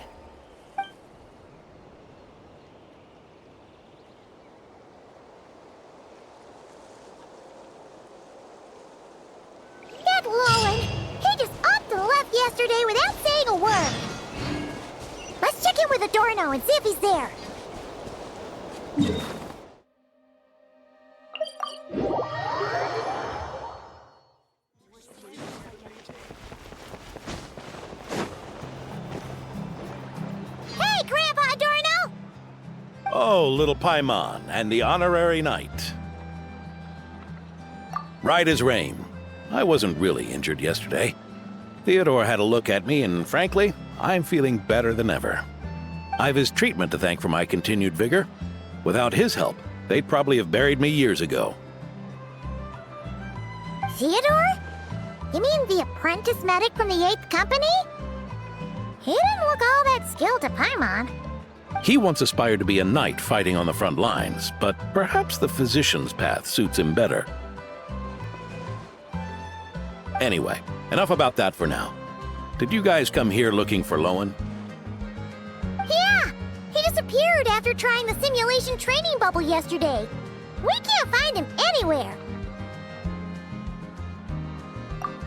That Lohen, he just upped and left yesterday without saying a word. Let's check in with Adorno and see if he's there. Hey, Grandpa Adorno! Oh, little Paimon and the Honorary Knight. Right as rain. I wasn't really injured yesterday. Theodore had a look at me, and frankly, I'm feeling better than ever. I've his treatment to thank for my continued vigor. Without his help, they'd probably have buried me years ago. Theodore? You mean the apprentice medic from the 8th Company? He didn't look all that skilled to Paimon. He once aspired to be a knight fighting on the front lines, but perhaps the physician's path suits him better. Anyway, enough about that for now. Did you guys come here looking for Lohen? Yeah! He disappeared after trying the simulation training bubble yesterday. We can't find him anywhere.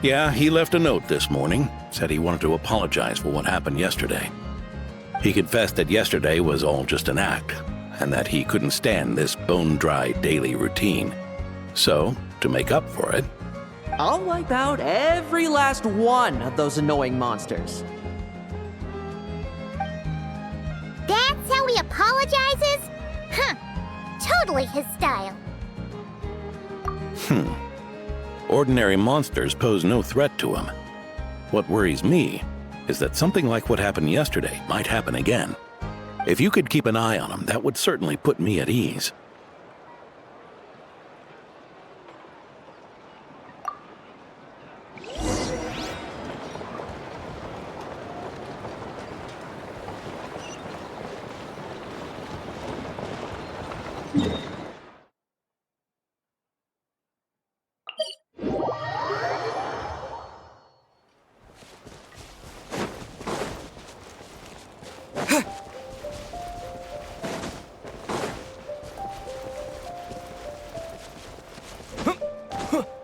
Yeah, he left a note this morning. Said he wanted to apologize for what happened yesterday. He confessed that yesterday was all just an act, and that he couldn't stand this bone-dry daily routine. So, to make up for it, I'll wipe out every last one of those annoying monsters. That's how he apologizes? Huh. Totally his style. Ordinary monsters pose no threat to him. What worries me is that something like what happened yesterday might happen again. If you could keep an eye on him, that would certainly put me at ease.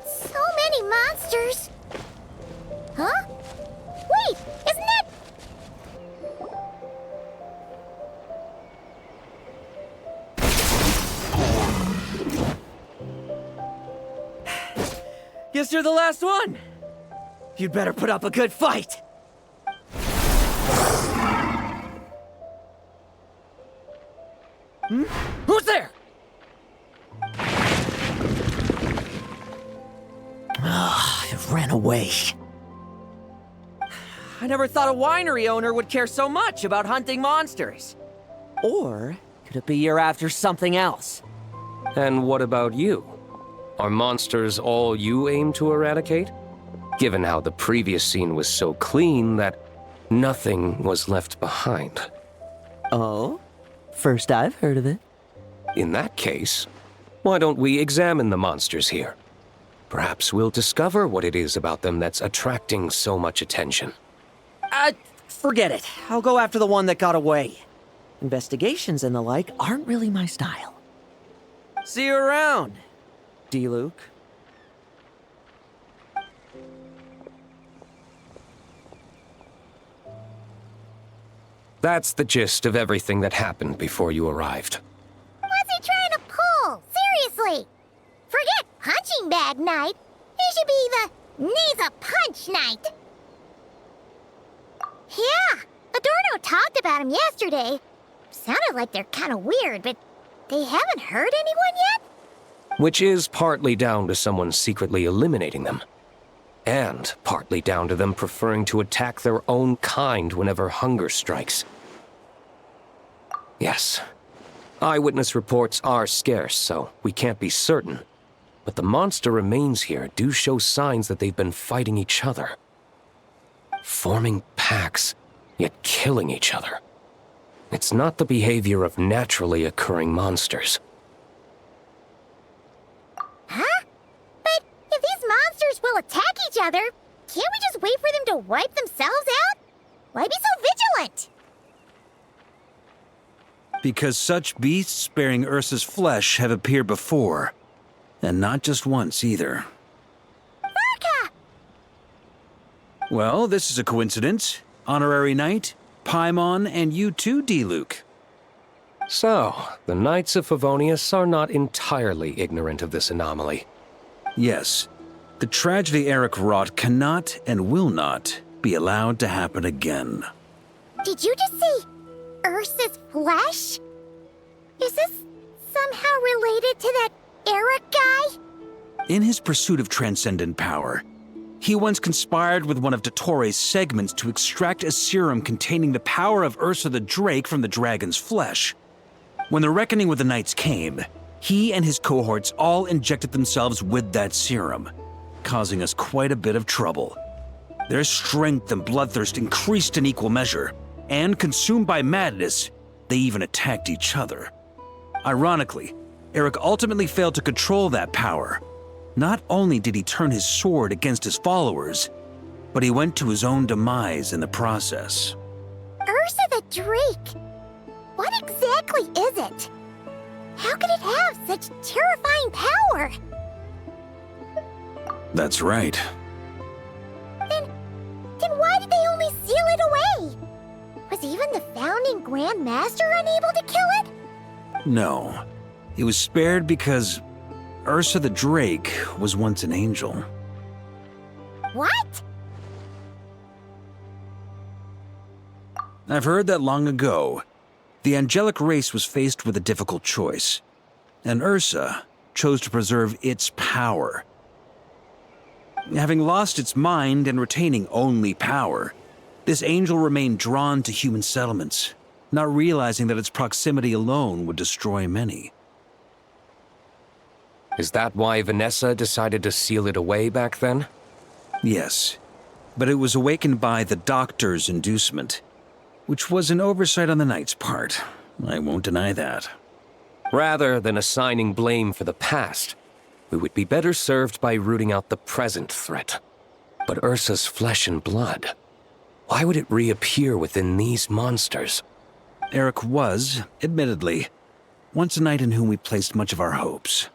So many monsters. Huh? Wait, isn't that... Guess you're the last one. You'd better put up a good fight. Who's there? It ran away. I never thought a winery owner would care so much about hunting monsters. Or could it be you're after something else? And what about you? Are monsters all you aim to eradicate? Given how the previous scene was so clean that nothing was left behind. Oh? First I've heard of it. In that case, why don't we examine the monsters here? Perhaps we'll discover what it is about them that's attracting so much attention. Forget it. I'll go after the one that got away. Investigations and the like aren't really my style. See you around, D-Luke. That's the gist of everything that happened before you arrived. What's he trying to pull? Seriously! Forget punching bag night. It should be the needs a punch night. Yeah, Adorno talked about him yesterday. Sounded like they're kind of weird, but they haven't hurt anyone yet? Which is partly down to someone secretly eliminating them. And partly down to them preferring to attack their own kind whenever hunger strikes. Yes, eyewitness reports are scarce, so we can't be certain. But the monster remains here do show signs that they've been fighting each other. Forming packs, yet killing each other. It's not the behavior of naturally occurring monsters. Huh? But if these monsters will attack each other, can't we just wait for them to wipe themselves out? Why be so vigilant? Because such beasts bearing Ursa's flesh have appeared before. And not just once, either. Varka! Well, this is a coincidence. Honorary Knight, Paimon, and you too, D-Luke. So, the Knights of Favonius are not entirely ignorant of this anomaly. Yes. The tragedy Eric wrought cannot and will not be allowed to happen again. Did you just see Ursa's flesh? Is this somehow related to that Eric guy? In his pursuit of transcendent power, he once conspired with one of Dottoro's segments to extract a serum containing the power of Ursa the Drake from the dragon's flesh. When the reckoning with the Knights came, he and his cohorts all injected themselves with that serum, causing us quite a bit of trouble. Their strength and bloodthirst increased in equal measure, and consumed by madness, they even attacked each other. Ironically, Eric ultimately failed to control that power. Not only did he turn his sword against his followers, but he went to his own demise in the process. Ursa the Drake! What exactly is it? How could it have such terrifying power? That's right. Then why did they only seal it away? Was even the founding Grand Master unable to kill it? No, it was spared because Ursa the Drake was once an angel. What? I've heard that long ago, the angelic race was faced with a difficult choice, and Ursa chose to preserve its power. Having lost its mind and retaining only power, this angel remained drawn to human settlements, not realizing that its proximity alone would destroy many. Is that why Vanessa decided to seal it away back then? Yes, but it was awakened by the Doctor's inducement, which was an oversight on the Knight's part. I won't deny that. Rather than assigning blame for the past, we would be better served by rooting out the present threat. But Ursa's flesh and blood, why would it reappear within these monsters? Eric was, admittedly, once a knight in whom we placed much of our hopes.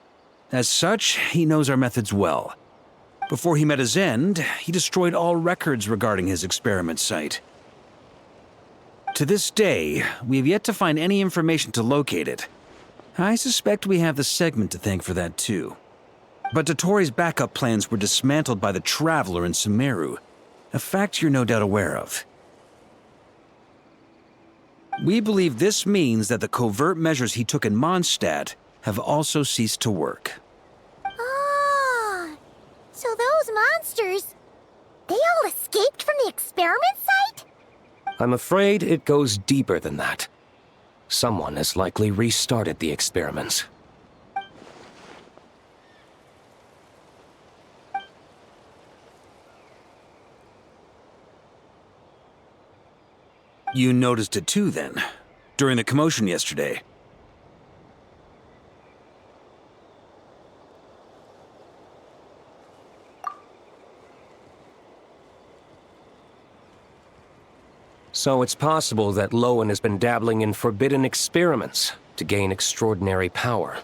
As such, he knows our methods well. Before he met his end, he destroyed all records regarding his experiment site. To this day, we have yet to find any information to locate it. I suspect we have the segment to thank for that too. But Dottoro's backup plans were dismantled by the Traveler in Sumeru, a fact you're no doubt aware of. We believe this means that the covert measures he took in Mondstadt have also ceased to work. Ah, so those monsters, they all escaped from the experiment site? I'm afraid it goes deeper than that. Someone has likely restarted the experiments. You noticed it too, then, during the commotion yesterday. So it's possible that Lohen has been dabbling in forbidden experiments to gain extraordinary power.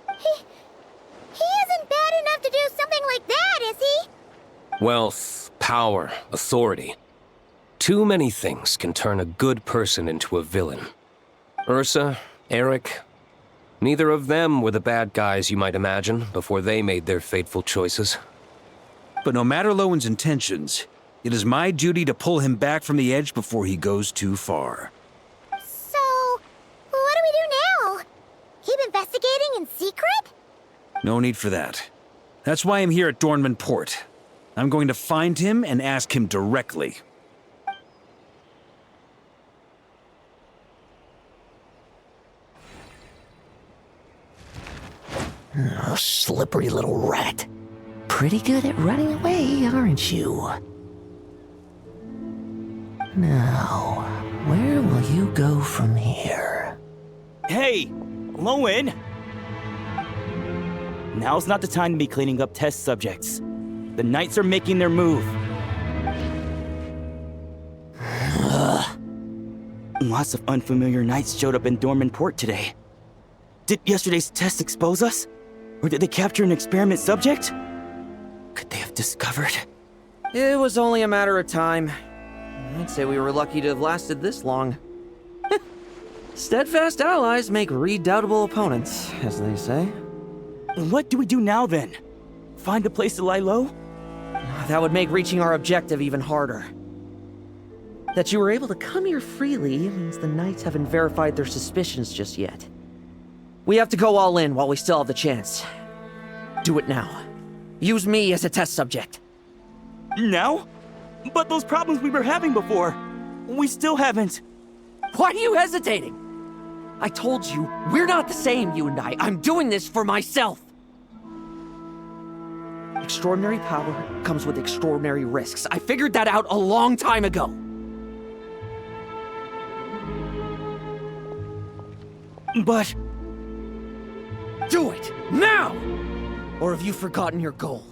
He isn't bad enough to do something like that, is he? Wealth, power, authority. Too many things can turn a good person into a villain. Ursa, Eric, neither of them were the bad guys you might imagine before they made their fateful choices. But no matter Lowen's intentions, it is my duty to pull him back from the edge before he goes too far. So, what do we do now? Keep investigating in secret? No need for that. That's why I'm here at Dornman Port. I'm going to find him and ask him directly. Oh, slippery little rat. Pretty good at running away, aren't you? Now, where will you go from here? Hey, Lohen! Now's not the time to be cleaning up test subjects. The Knights are making their move. Lots of unfamiliar Knights showed up in Dorman Port today. Did yesterday's test expose us? Or did they capture an experiment subject? Could they have discovered? It was only a matter of time. I'd say we were lucky to have lasted this long. Steadfast allies make redoubtable opponents, as they say. What do we do now, then? Find a place to lie low? That would make reaching our objective even harder. That you were able to come here freely means the Knights haven't verified their suspicions just yet. We have to go all in while we still have the chance. Do it now. Use me as a test subject. Now? But those problems we were having before, we still haven't. Why are you hesitating? I told you, we're not the same, you and I. I'm doing this for myself. Extraordinary power comes with extraordinary risks. I figured that out a long time ago. But... do it! Now! Or have you forgotten your goal?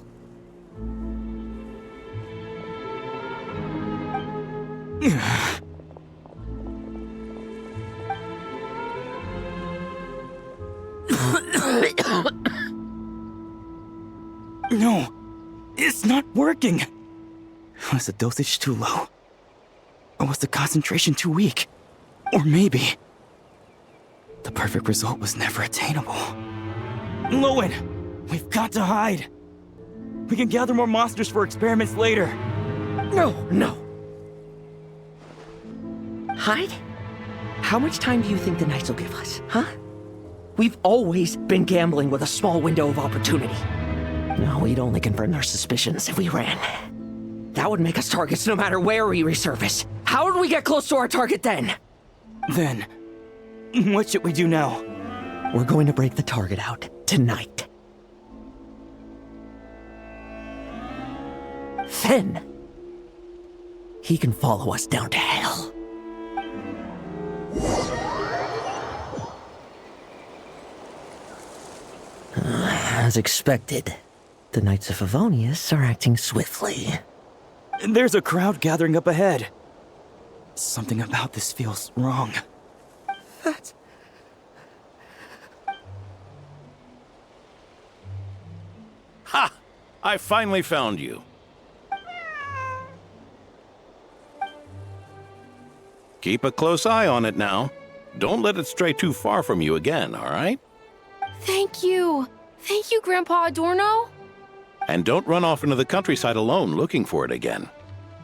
No, it's not working. Was the dosage too low? Or was the concentration too weak? Or maybe the perfect result was never attainable. Lohen, we've got to hide. We can gather more monsters for experiments later. No. Hide? How much time do you think the Knights will give us, huh? We've always been gambling with a small window of opportunity. No, we'd only confirm their suspicions if we ran. That would make us targets no matter where we resurface. How would we get close to our target then? Then, what should we do now? We're going to break the target out tonight. Then, he can follow us down to hell. As expected, the Knights of Favonius are acting swiftly. There's a crowd gathering up ahead. Something about this feels wrong. Ha! I finally found you. Keep a close eye on it now. Don't let it stray too far from you again, all right? Thank you. Thank you, Grandpa Adorno. And don't run off into the countryside alone looking for it again.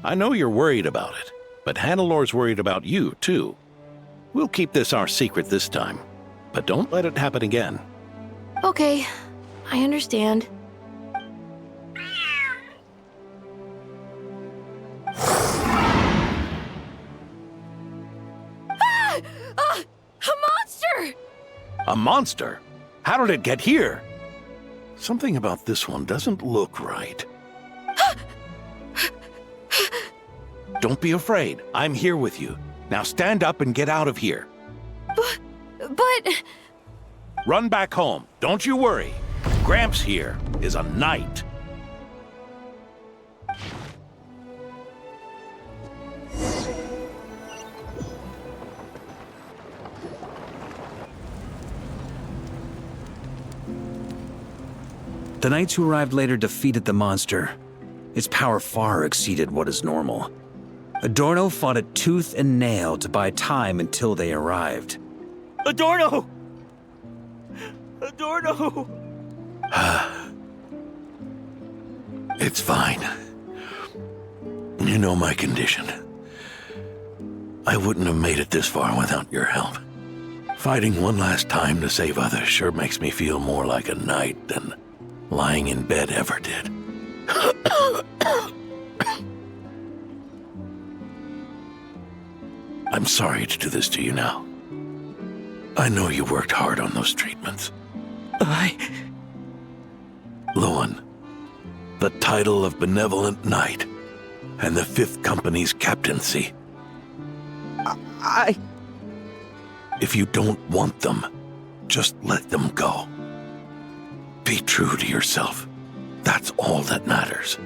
I know you're worried about it, but Hannelor's worried about you, too. We'll keep this our secret this time, but don't let it happen again. Okay, I understand. A monster! A monster? How did it get here? Something about this one doesn't look right. Don't be afraid. I'm here with you. Now stand up and get out of here. But... Run back home. Don't you worry. Gramps here is a knight. The knights who arrived later defeated the monster. Its power far exceeded what is normal. Adorno fought it tooth and nail to buy time until they arrived. Adorno! Adorno! It's fine. You know my condition. I wouldn't have made it this far without your help. Fighting one last time to save others sure makes me feel more like a knight than lying in bed ever did. I'm sorry to do this to you now. I know you worked hard on those treatments. Lohen, the title of Benevolent Knight and the 5th Company's captaincy. If you don't want them, just let them go. Be true to yourself. That's all that matters.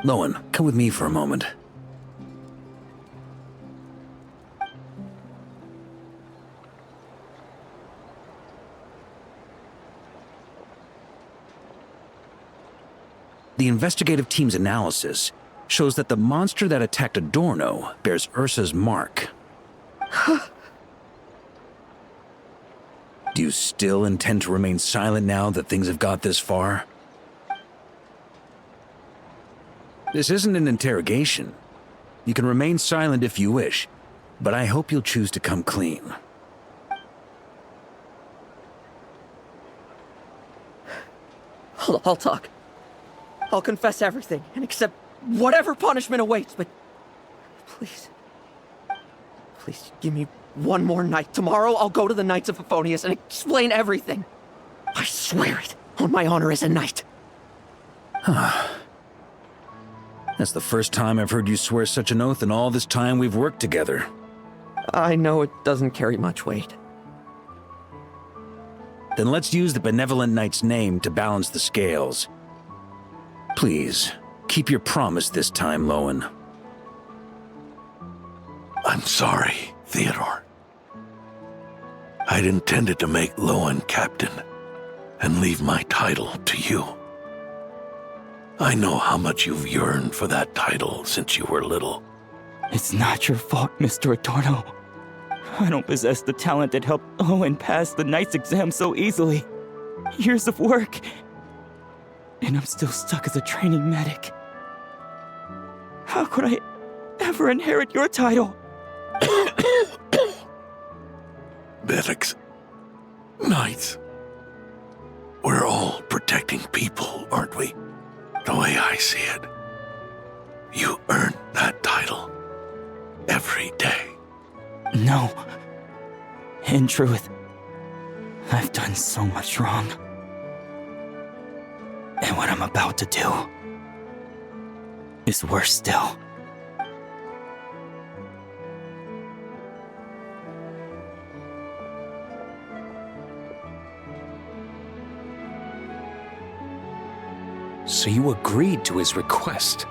Lohen, come with me for a moment. The investigative team's analysis shows that the monster that attacked Adorno bears Ursa's mark. Do you still intend to remain silent now that things have got this far? This isn't an interrogation. You can remain silent if you wish, but I hope you'll choose to come clean. I'll talk. I'll confess everything and accept whatever punishment awaits, but please, please give me one more night. Tomorrow I'll go to the Knights of Favonius and explain everything. I swear it, on my honor as a knight. That's the first time I've heard you swear such an oath in all this time we've worked together. I know it doesn't carry much weight. Then let's use the Benevolent Knight's name to balance the scales. Please, keep your promise this time, Lohen. I'm sorry, Theodore. I'd intended to make Lohen captain and leave my title to you. I know how much you've yearned for that title since you were little. It's not your fault, Mr. Adorno. I don't possess the talent that helped Owen pass the Knight's exam so easily. Years of work. And I'm still stuck as a training medic. How could I ever inherit your title? Medics, knights, we're all protecting people, aren't we? The way I see it, you earned that title every day. No. In truth, I've done so much wrong. And what I'm about to do is worse still. So you agreed to his request?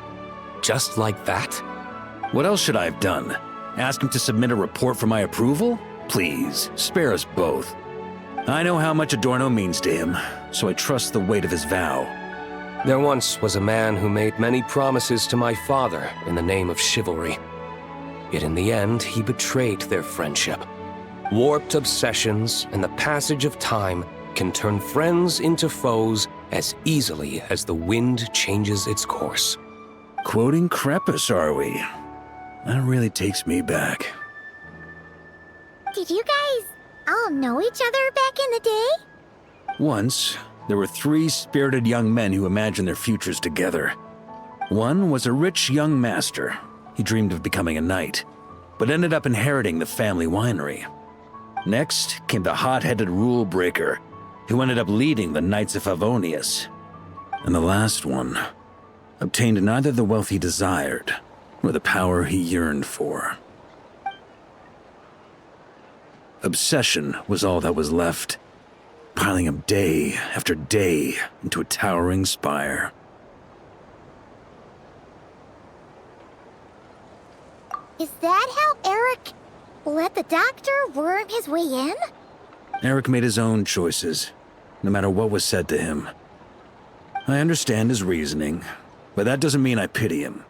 Just like that? What else should I have done? Ask him to submit a report for my approval? Please, spare us both. I know how much Adorno means to him, so I trust the weight of his vow. There once was a man who made many promises to my father in the name of chivalry. Yet in the end, he betrayed their friendship. Warped obsessions and the passage of time can turn friends into foes as easily as the wind changes its course. Quoting Crepus, are we? That really takes me back. Did you guys all know each other back in the day? Once, there were 3 spirited young men who imagined their futures together. One was a rich young master. He dreamed of becoming a knight, but ended up inheriting the family winery. Next came the hot-headed rule breaker, who ended up leading the Knights of Favonius. And the last one obtained neither the wealth he desired, nor the power he yearned for. Obsession was all that was left, piling up day after day into a towering spire. Is that how Eric let the doctor worm his way in? Eric made his own choices, no matter what was said to him. I understand his reasoning, but that doesn't mean I pity him.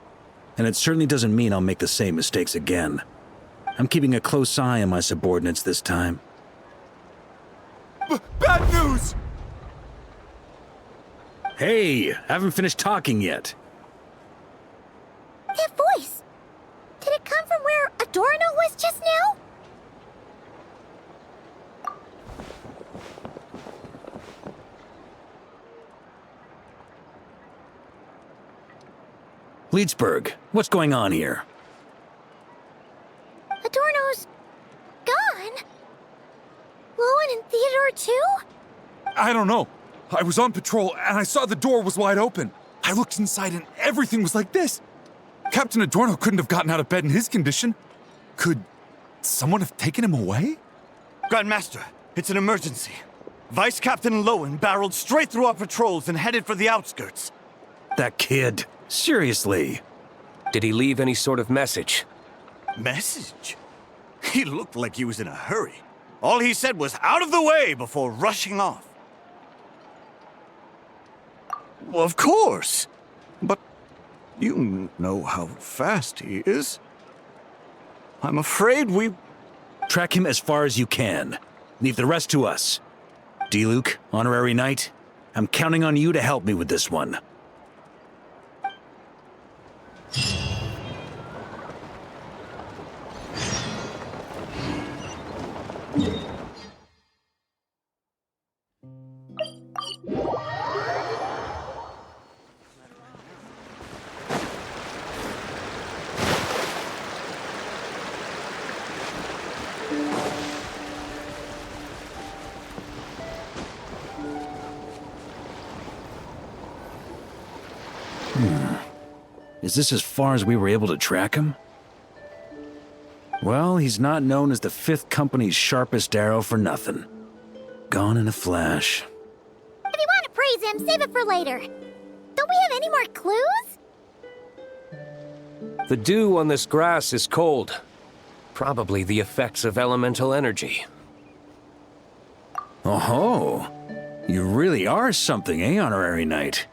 And it certainly doesn't mean I'll make the same mistakes again. I'm keeping a close eye on my subordinates this time. Bad news! Hey, haven't finished talking yet. That voice! Did it come from where Adorno was just now? Leedsburg, what's going on here? Adorno's gone. Lohen and Theodore too? I don't know. I was on patrol and I saw the door was wide open. I looked inside and everything was like this. Captain Adorno couldn't have gotten out of bed in his condition. Could someone have taken him away? Grandmaster, it's an emergency. Vice Captain Lohen barreled straight through our patrols and headed for the outskirts. That kid. Seriously. Did he leave any sort of message? Message? He looked like he was in a hurry. All he said was out of the way before rushing off. Well, of course. But you know how fast he is. I'm afraid we... Track him as far as you can. Leave the rest to us. D-Luke, honorary knight, I'm counting on you to help me with this one. Is this as far as we were able to track him? Well, he's not known as the 5th Company's sharpest arrow for nothing. Gone in a flash. If you want to praise him, save it for later. Don't we have any more clues? The dew on this grass is cold. Probably the effects of elemental energy. Oh-ho! You really are something, eh, Honorary Knight?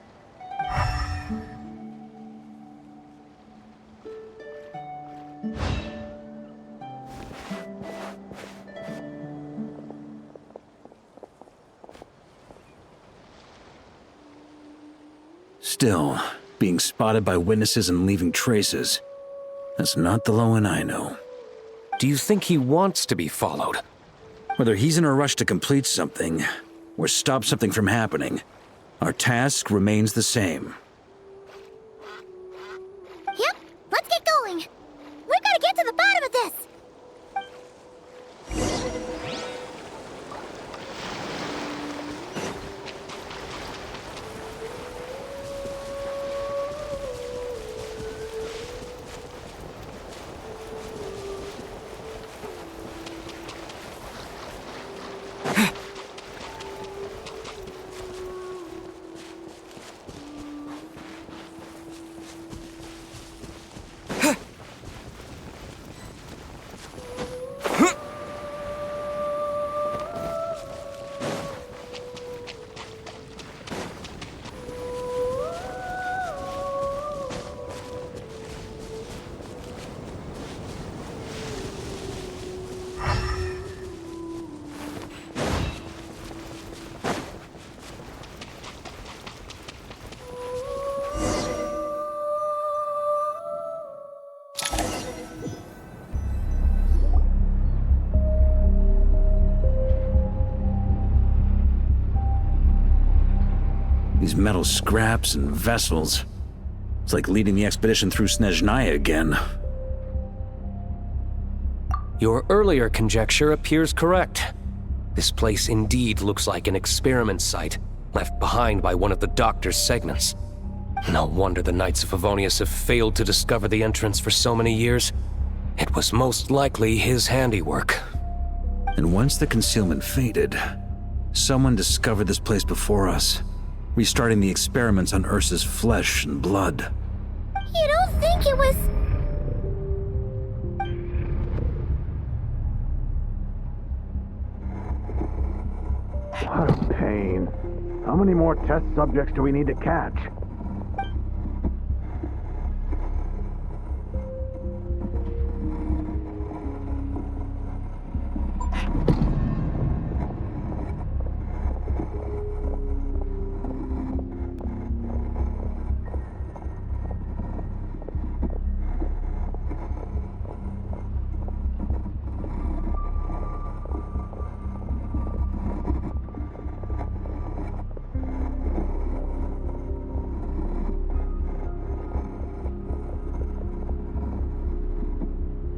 Still, being spotted by witnesses and leaving traces, that's not the Lohen I know. Do you think he wants to be followed? Whether he's in a rush to complete something, or stop something from happening, our task remains the same. Yep, let's get going. We've got to get to the bottom of this. These metal scraps and vessels. It's like leading the expedition through Snezhnaya again. Your earlier conjecture appears correct. This place indeed looks like an experiment site, left behind by one of the Doctor's segments. No wonder the Knights of Favonius have failed to discover the entrance for so many years. It was most likely his handiwork. And once the concealment faded, someone discovered this place before us, restarting the experiments on Ursa's flesh and blood. You don't think it was... What a pain. How many more test subjects do we need to catch?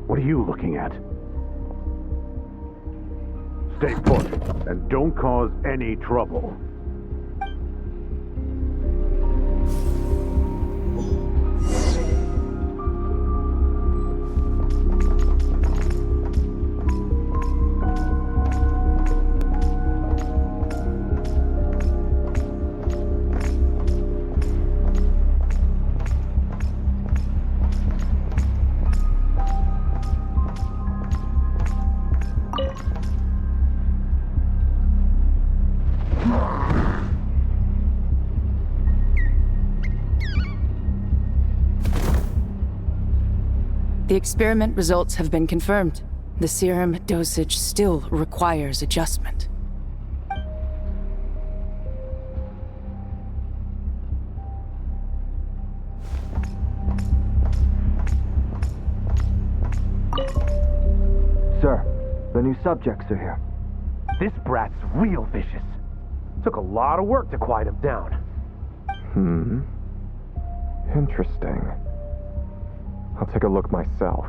What are you looking at? Stay put, and don't cause any trouble. The experiment results have been confirmed. The serum dosage still requires adjustment. Sir, the new subjects are here. This brat's real vicious. Took a lot of work to quiet him down. Interesting. I'll take a look myself.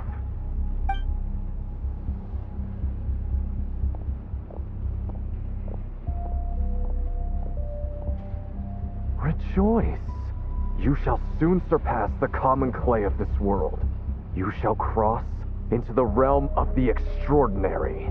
Rejoice. You shall soon surpass the common clay of this world. You shall cross into the realm of the extraordinary.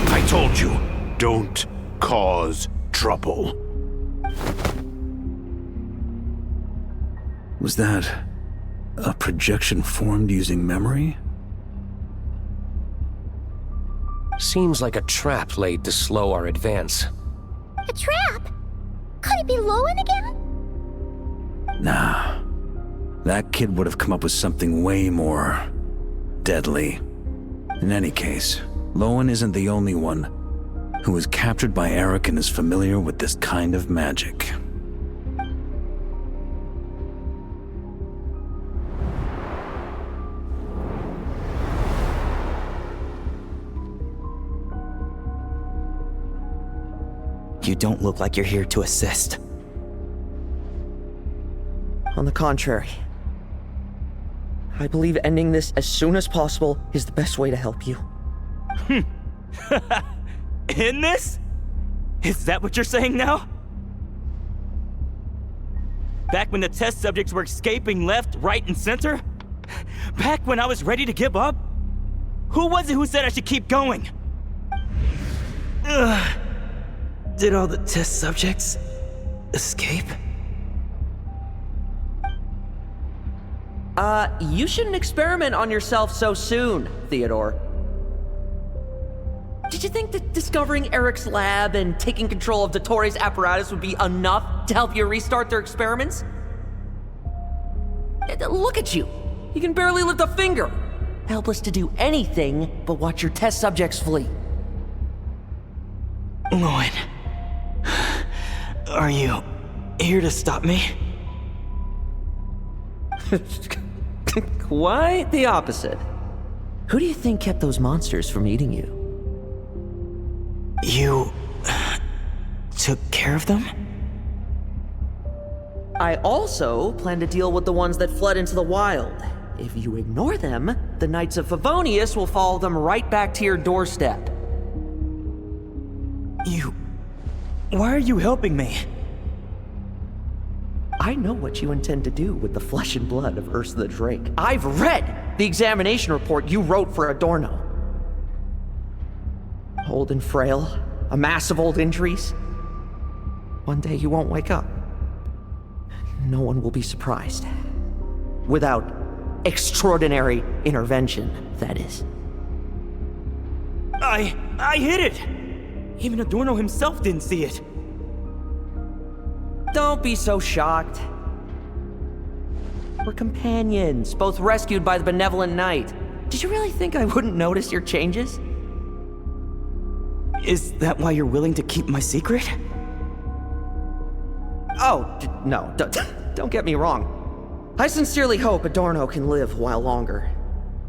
I told you, don't cause trouble. Was that a projection formed using memory? Seems like a trap laid to slow our advance. A trap? Could it be Lohen again? Nah. That kid would have come up with something way more deadly. In any case, Lohen isn't the only one who was captured by Eric and is familiar with this kind of magic. You don't look like you're here to assist. On the contrary, I believe ending this as soon as possible is the best way to help you. In this? Is that what you're saying now? Back when the test subjects were escaping left, right, and center? Back when I was ready to give up? Who was it who said I should keep going? Ugh. Did all the test subjects escape? You shouldn't experiment on yourself so soon, Theodore. Did you think that discovering Eric's lab and taking control of Dottores' apparatus would be enough to help you restart their experiments? Look at you. You can barely lift a finger. Helpless to do anything but watch your test subjects flee. Lohen, are you here to stop me? Quite the opposite. Who do you think kept those monsters from eating you? You took care of them? I also plan to deal with the ones that fled into the wild. If you ignore them, the Knights of Favonius will follow them right back to your doorstep. Why are you helping me? I know what you intend to do with the flesh and blood of Ursa the Drake. I've read the examination report you wrote for Adorno. Old and frail, a mass of old injuries. One day you won't wake up. No one will be surprised. Without extraordinary intervention, that is. I hit it! Even Adorno himself didn't see it. Don't be so shocked. We're companions, both rescued by the benevolent knight. Did you really think I wouldn't notice your changes? Is that why you're willing to keep my secret? Oh, no, don't get me wrong. I sincerely hope Adorno can live a while longer.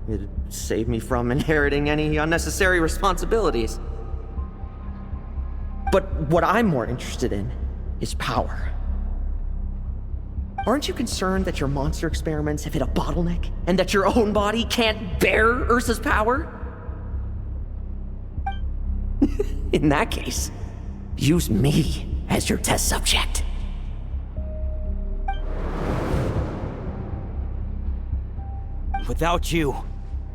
It'd save me from inheriting any unnecessary responsibilities. But what I'm more interested in is power. Aren't you concerned that your monster experiments have hit a bottleneck and that your own body can't bear Ursa's power? In that case, use me as your test subject. Without you,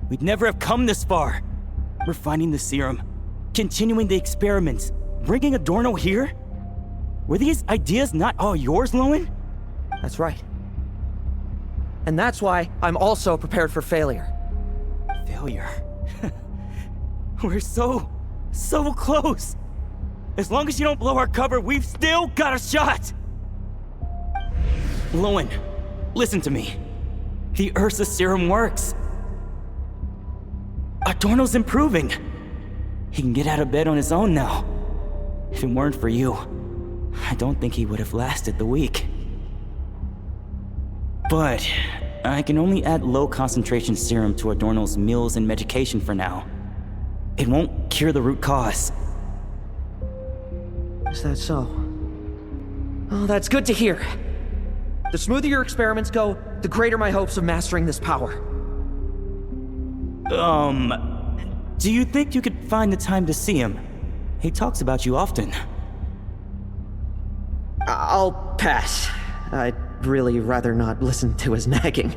we'd never have come this far. We're finding the serum, continuing the experiments, bringing Adorno here? Were these ideas not all yours, Lohen? That's right. And that's why I'm also prepared for failure. Failure? We're so close. As long as you don't blow our cover, we've still got a shot. Lohen, listen to me. The Ursa serum works. Adorno's improving. He can get out of bed on his own now. If it weren't for you, I don't think he would have lasted the week. But I can only add low concentration serum to Adorno's meals and medication for now. It won't cure the root cause. Is that so? Oh, that's good to hear. The smoother your experiments go, the greater my hopes of mastering this power. Do you think you could find the time to see him? He talks about you often. I'll pass. I'd really rather not listen to his nagging.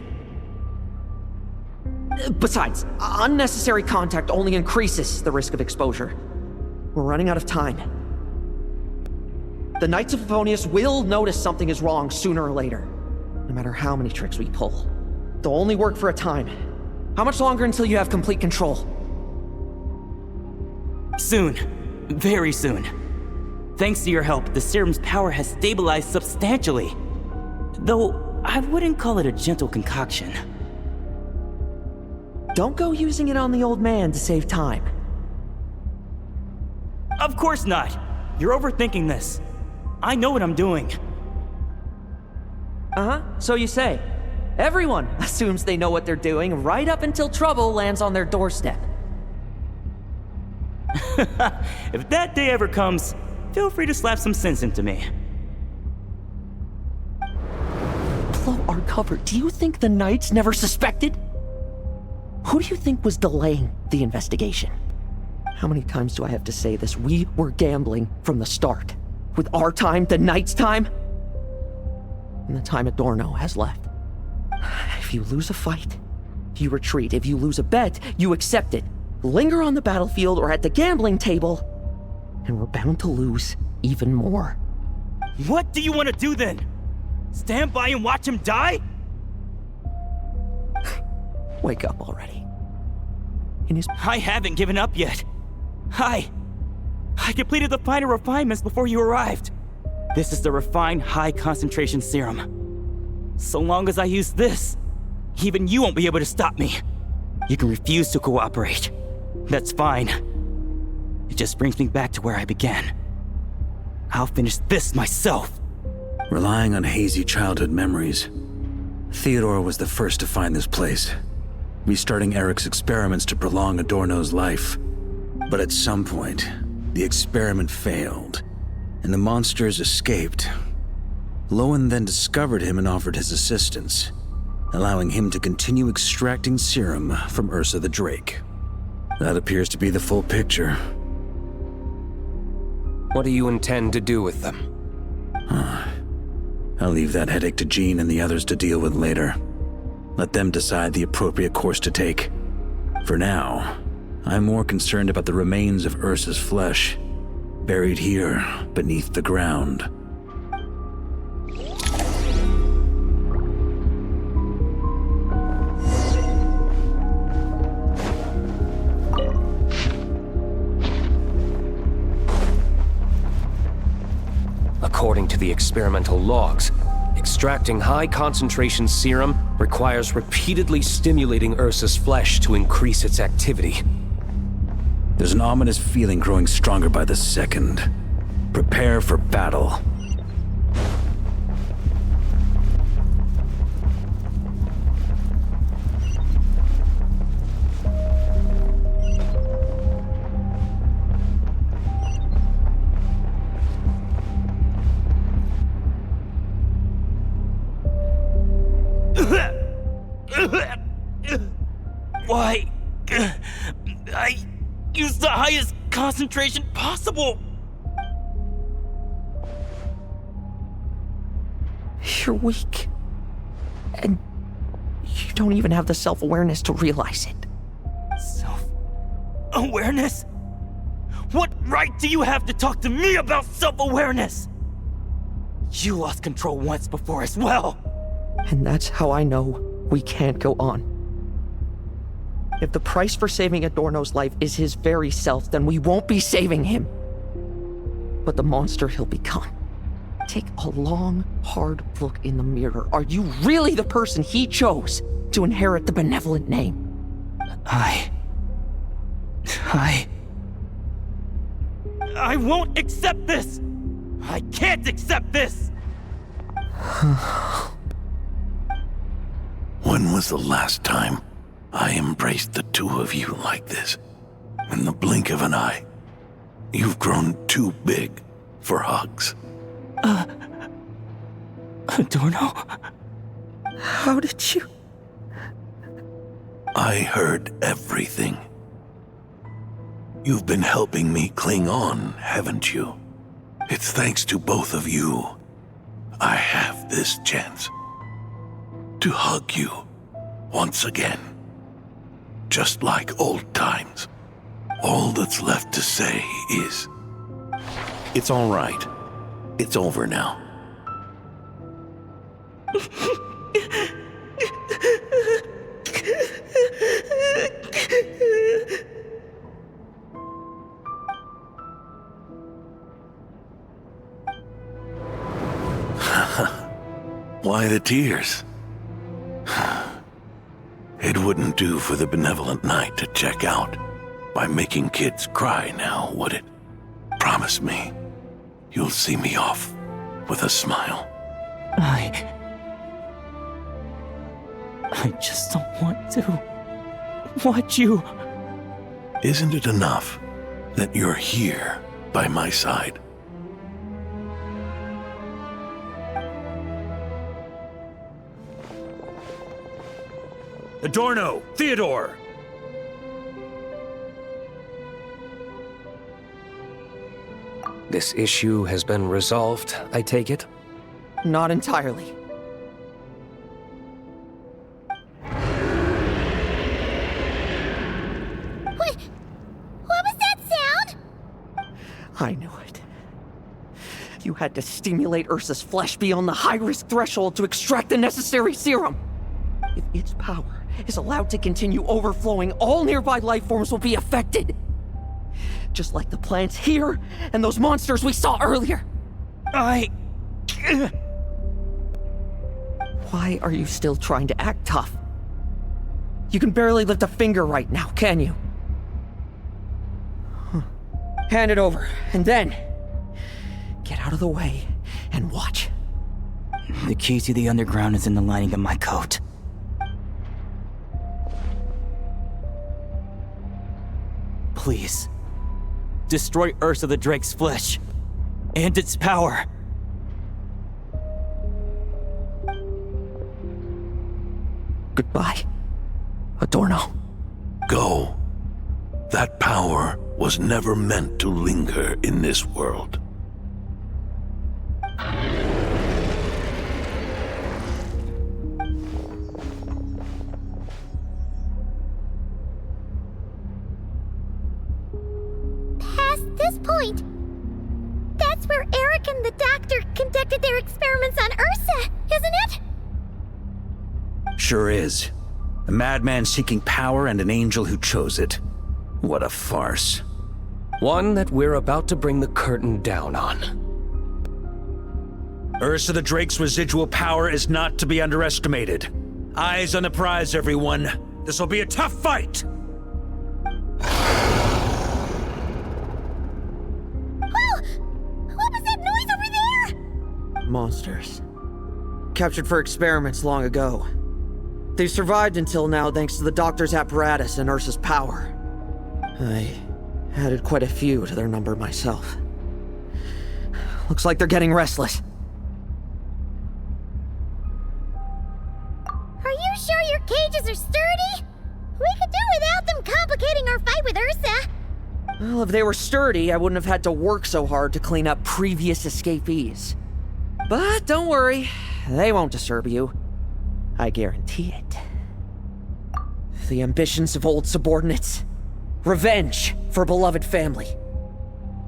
Besides, unnecessary contact only increases the risk of exposure. We're running out of time. The Knights of Favonius will notice something is wrong sooner or later, no matter how many tricks we pull. They'll only work for a time. How much longer until you have complete control? Soon. Very soon. Thanks to your help, the serum's power has stabilized substantially. Though, I wouldn't call it a gentle concoction. Don't go using it on the old man to save time. Of course not. You're overthinking this. I know what I'm doing. Uh-huh, so you say. Everyone assumes they know what they're doing right up until trouble lands on their doorstep. If that day ever comes, feel free to slap some sense into me. Blow our cover. Do you think the Knights never suspected? Who do you think was delaying the investigation? How many times do I have to say this? We were gambling from the start. With our time, the Knights' time, and the time Adorno has left. If you lose a fight, you retreat. If you lose a bet, you accept it. Linger on the battlefield or at the gambling table, and we're bound to lose even more. What do you want to do then? Stand by and watch him die? Wake up already. I haven't given up yet. I completed the final refinements before you arrived. This is the refined high-concentration serum. So long as I use this, even you won't be able to stop me. You can refuse to cooperate. That's fine. It just brings me back to where I began. I'll finish this myself. Relying on hazy childhood memories, Theodore was the first to find this place, restarting Eric's experiments to prolong Adorno's life. But at some point, the experiment failed, and the monsters escaped. Lohen then discovered him and offered his assistance, allowing him to continue extracting serum from Ursa the Drake. That appears to be the full picture. What do you intend to do with them? I'll leave that headache to Jean and the others to deal with later. Let them decide the appropriate course to take. For now, I'm more concerned about the remains of Ursa's flesh, buried here beneath the ground. According to the experimental logs, extracting high-concentration serum requires repeatedly stimulating Ursa's flesh to increase its activity. There's an ominous feeling growing stronger by the second. Prepare for battle. Why? I used the highest concentration possible. You're weak. And you don't even have the self-awareness to realize it. Self-awareness? What right do you have to talk to me about self-awareness? You lost control once before as well. And that's how I know we can't go on. If the price for saving Adorno's life is his very self, then we won't be saving him, but the monster he'll become. Take a long, hard look in the mirror. Are you really the person he chose to inherit the benevolent name? I won't accept this! I can't accept this! When was the last time I embraced the two of you like this? In the blink of an eye. You've grown too big for hugs. Adorno? How did you... I heard everything. You've been helping me cling on, haven't you? It's thanks to both of you I have this chance to hug you once again. Just like old times. All that's left to say is, it's all right. It's over now. Why the tears? It wouldn't do for the benevolent knight to check out by making kids cry now, would it? Promise me, you'll see me off with a smile. I just don't want to watch you. Isn't it enough that you're here by my side? Adorno! Theodore! This issue has been resolved, I take it? Not entirely. What was that sound? I knew it. You had to stimulate Ursa's flesh beyond the high-risk threshold to extract the necessary serum. If its power is allowed to continue overflowing, all nearby life forms will be affected. Just like the plants here and those monsters we saw earlier. Why are you still trying to act tough? You can barely lift a finger right now, can you? Hand it over, and then get out of the way and watch. The key to the underground is in the lining of my coat. Please, destroy Ursa the Drake's flesh and its power. Goodbye, Adorno. Go. That power was never meant to linger in this world. Past this point, that's where Eric and the doctor conducted their experiments on Ursa, isn't it? Sure is. A madman seeking power and an angel who chose it. What a farce. One that we're about to bring the curtain down on. Ursa the Drake's residual power is not to be underestimated. Eyes on the prize, everyone. This will be a tough fight! Oh! What was that noise over there? Monsters. Captured for experiments long ago. They've survived until now thanks to the doctor's apparatus and Ursa's power. I added quite a few to their number myself. Looks like they're getting restless. Are you sure your cages are sturdy? We could do without them complicating our fight with Ursa. Well, if they were sturdy, I wouldn't have had to work so hard to clean up previous escapees. But don't worry, they won't disturb you. I guarantee it. The ambitions of old subordinates. Revenge for beloved family.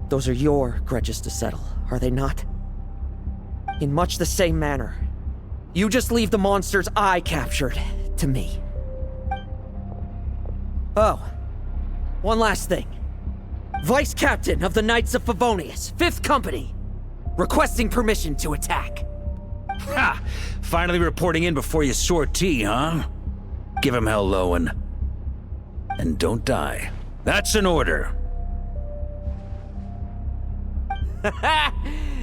Those are your grudges to settle, are they not? In much the same manner, you just leave the monsters I captured to me. Oh, one last thing. Vice Captain of the Knights of Favonius, 5th Company, requesting permission to attack. Ha! Finally reporting in before you sortie, huh? Give him hell, Lohen. And don't die. That's an order.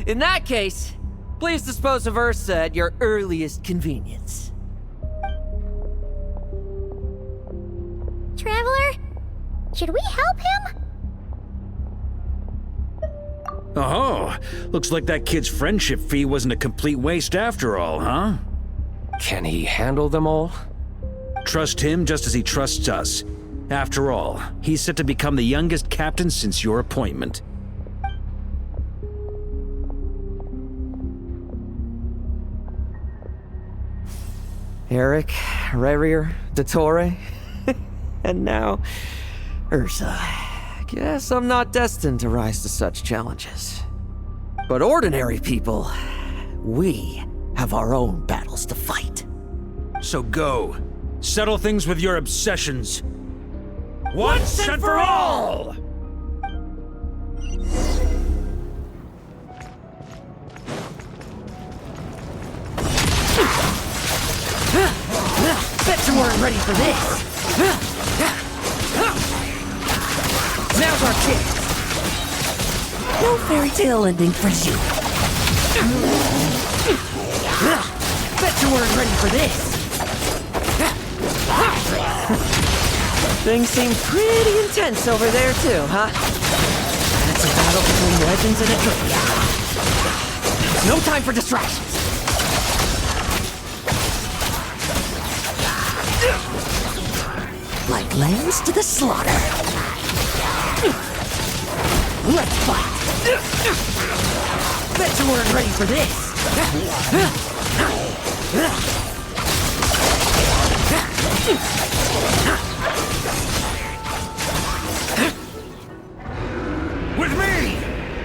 In that case, please dispose of Ursa at your earliest convenience. Traveler, should we help him? Oh, looks like that kid's friendship fee wasn't a complete waste after all, huh? Can he handle them all? Trust him just as he trusts us. After all, he's set to become the youngest captain since your appointment. Eric, Rerir, Dottore, and now Ursa. Guess I'm not destined to rise to such challenges. But ordinary people, we have our own battles to fight. So go. Settle things with your obsessions. Once and for all! Bet you weren't ready for this! Now's our chance! No fairy tale ending for you! Bet you weren't ready for this! Things seem pretty intense over there too, huh? It's a battle between legends and a trivia. There's no time for distractions! Like lambs to the slaughter. Let's fight! Bet you weren't ready for this! With me!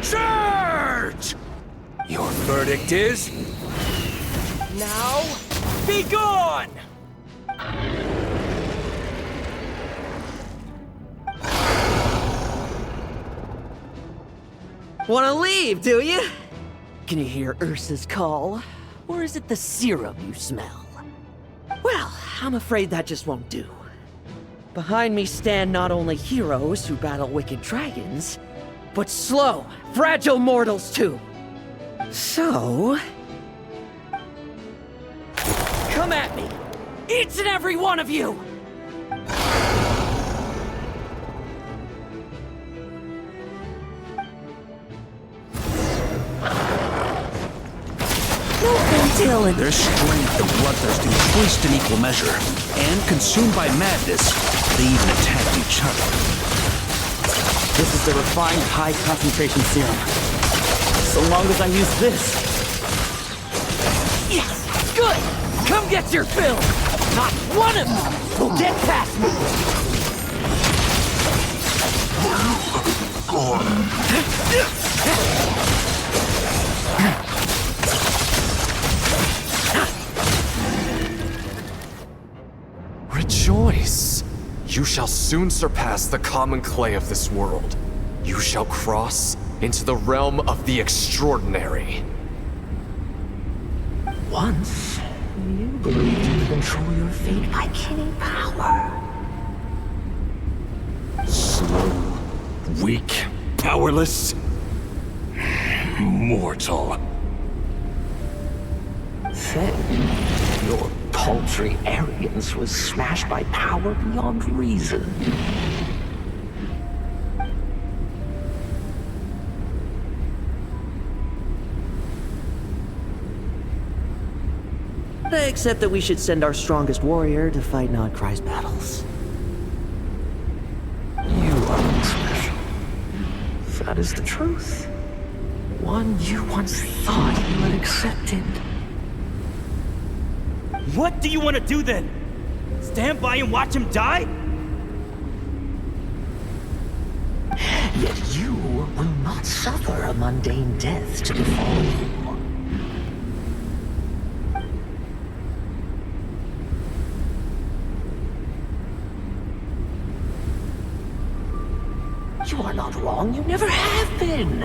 Charge! Your verdict is... Now, be gone! Wanna leave, do you? Can you hear Ursa's call? Or is it the serum you smell? Well, I'm afraid that just won't do. Behind me stand not only heroes who battle wicked dragons, but slow, fragile mortals too. So... come at me! Each and every one of you! Their strength and bloodthirsty twist in equal measure, and consumed by madness, they even attacked each other. This is the refined high-concentration serum. So long as I use this. Yes! Good! Come get your fill! Not one of you will get past me! Rejoice! You shall soon surpass the common clay of this world. You shall cross into the realm of the extraordinary. Once, you believed you could control your fate by killing power. Slow, weak, powerless, mortal. Then, your paltry arrogance was smashed by power beyond reason. Except that we should send our strongest warrior to fight Nodcry's battles. You are special. That is the truth. One you once thought you had accepted. What do you want to do then? Stand by and watch him die? Yet you will not suffer a mundane death to befall you. You are not wrong, you never have been.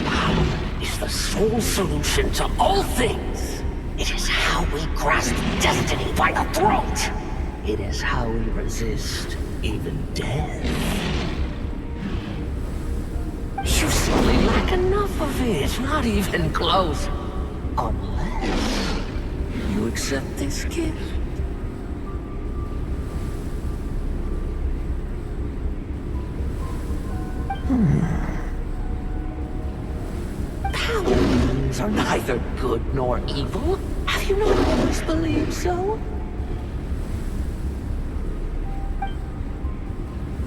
Power is the sole solution to all things. It is how we grasp destiny by the throat. It is how we resist even death. You simply lack enough of it, not even close. Unless you accept this gift. are neither good nor evil. Have you not always believed so?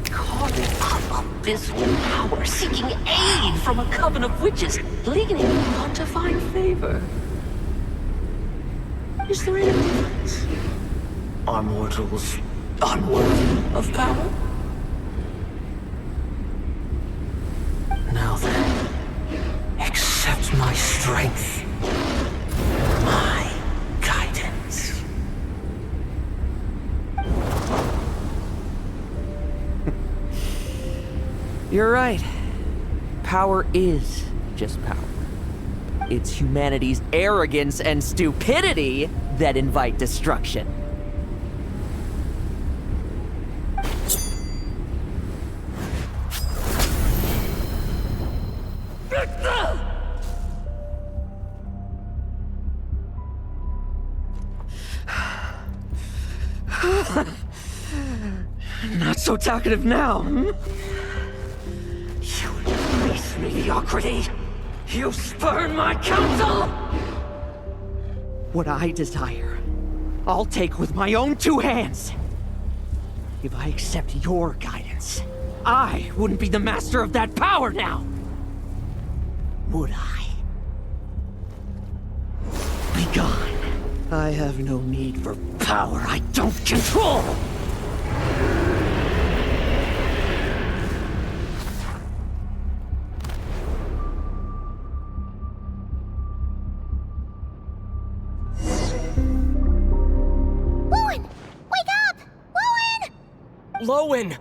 Calling up abysmal power, seeking aid from a coven of witches, leaning on to find favor. Is there any difference? Are mortals unworthy of power? Now then, accept my strength, my guidance. You're right. Power is just power. It's humanity's arrogance and stupidity that invite destruction. Not so talkative now, hmm? You embrace mediocrity. You spurn my counsel. What I desire, I'll take with my own two hands. If I accept your guidance, I wouldn't be the master of that power now. Would I? Be gone. I have no need for power I don't control. Lohen!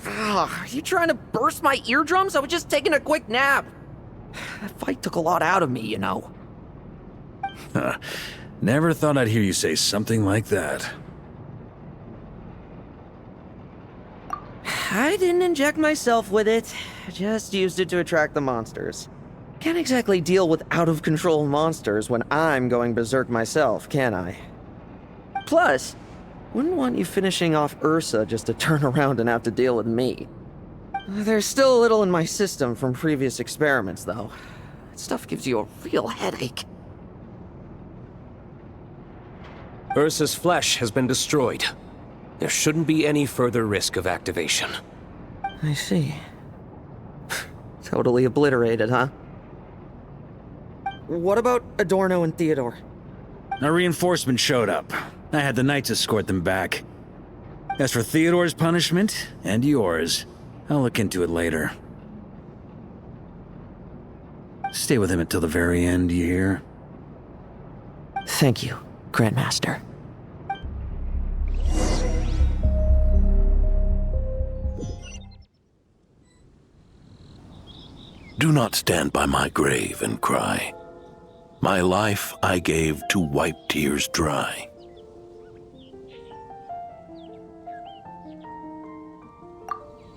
Are you trying to burst my eardrums? I was just taking a quick nap. That fight took a lot out of me, you know. Never thought I'd hear you say something like that. I didn't inject myself with it. I just used it to attract the monsters. Can't exactly deal with out-of-control monsters when I'm going berserk myself, can I? Plus, wouldn't want you finishing off Ursa just to turn around and have to deal with me. There's still a little in my system from previous experiments, though. That stuff gives you a real headache. Ursa's flesh has been destroyed. There shouldn't be any further risk of activation. I see. Totally obliterated, huh? What about Adorno and Theodore? A reinforcement showed up. I had the Knights escort them back. As for Theodore's punishment, and yours, I'll look into it later. Stay with him until the very end, you hear? Thank you, Grandmaster. Do not stand by my grave and cry. My life I gave to wipe tears dry.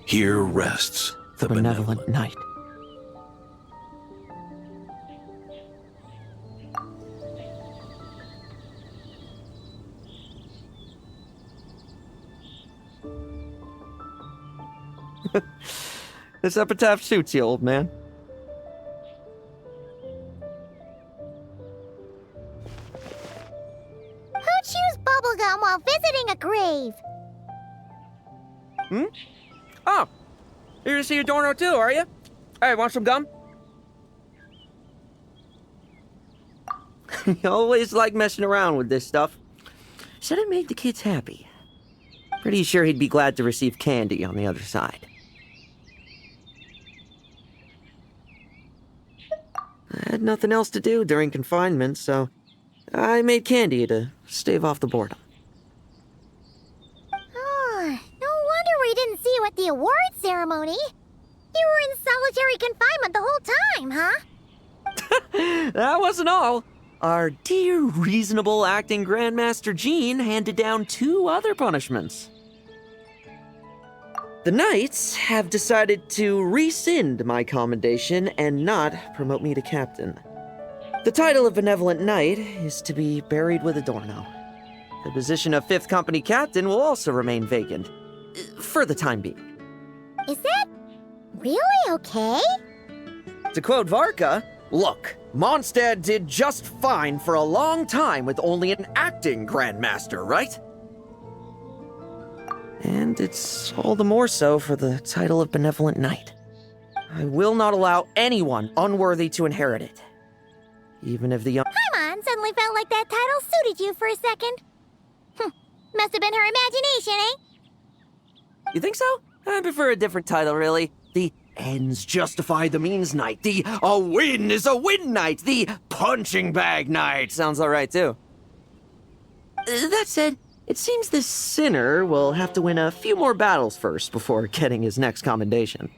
Here rests the benevolent knight. This epitaph suits you, old man. Who chews bubblegum while visiting a grave? Hmm? Oh, you're here to see Adorno too, are you? Hey, want some gum? You always like messing around with this stuff. Said it made the kids happy. Pretty sure he'd be glad to receive candy on the other side. I had nothing else to do during confinement, so I made candy to stave off the boredom. Oh, no wonder we didn't see you at the award ceremony. You were in solitary confinement the whole time, huh? That wasn't all. Our dear, reasonable acting Grandmaster Jean handed down 2 other punishments. The Knights have decided to rescind my commendation and not promote me to captain. The title of Benevolent Knight is to be buried with Adorno. The position of 5th Company Captain will also remain vacant, for the time being. Is that really okay? To quote Varka, Look, Mondstadt did just fine for a long time with only an acting Grandmaster, right? And it's all the more so for the title of Benevolent Knight. I will not allow anyone unworthy to inherit it. Even if the young— Paimon suddenly felt like that title suited you for a second. Must have been her imagination, eh? You think so? I prefer a different title, really. The ends justify the means knight. The a win is a win knight. The punching bag knight. Sounds alright, too. That said, it seems this sinner will have to win a few more battles first before getting his next commendation.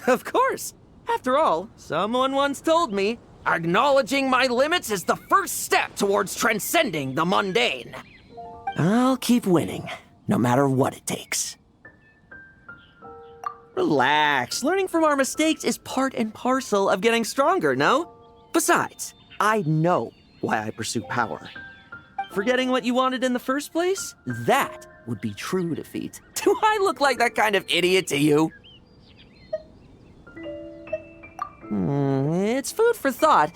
Of course. After all, someone once told me, acknowledging my limits is the first step towards transcending the mundane. I'll keep winning, no matter what it takes. Relax. Learning from our mistakes is part and parcel of getting stronger, no? Besides, I know why I pursue power. Forgetting what you wanted in the first place? That would be true defeat. Do I look like that kind of idiot to you? It's food for thought.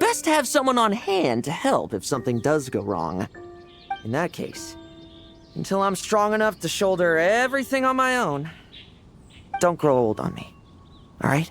Best to have someone on hand to help if something does go wrong. In that case, until I'm strong enough to shoulder everything on my own, don't grow old on me, all right?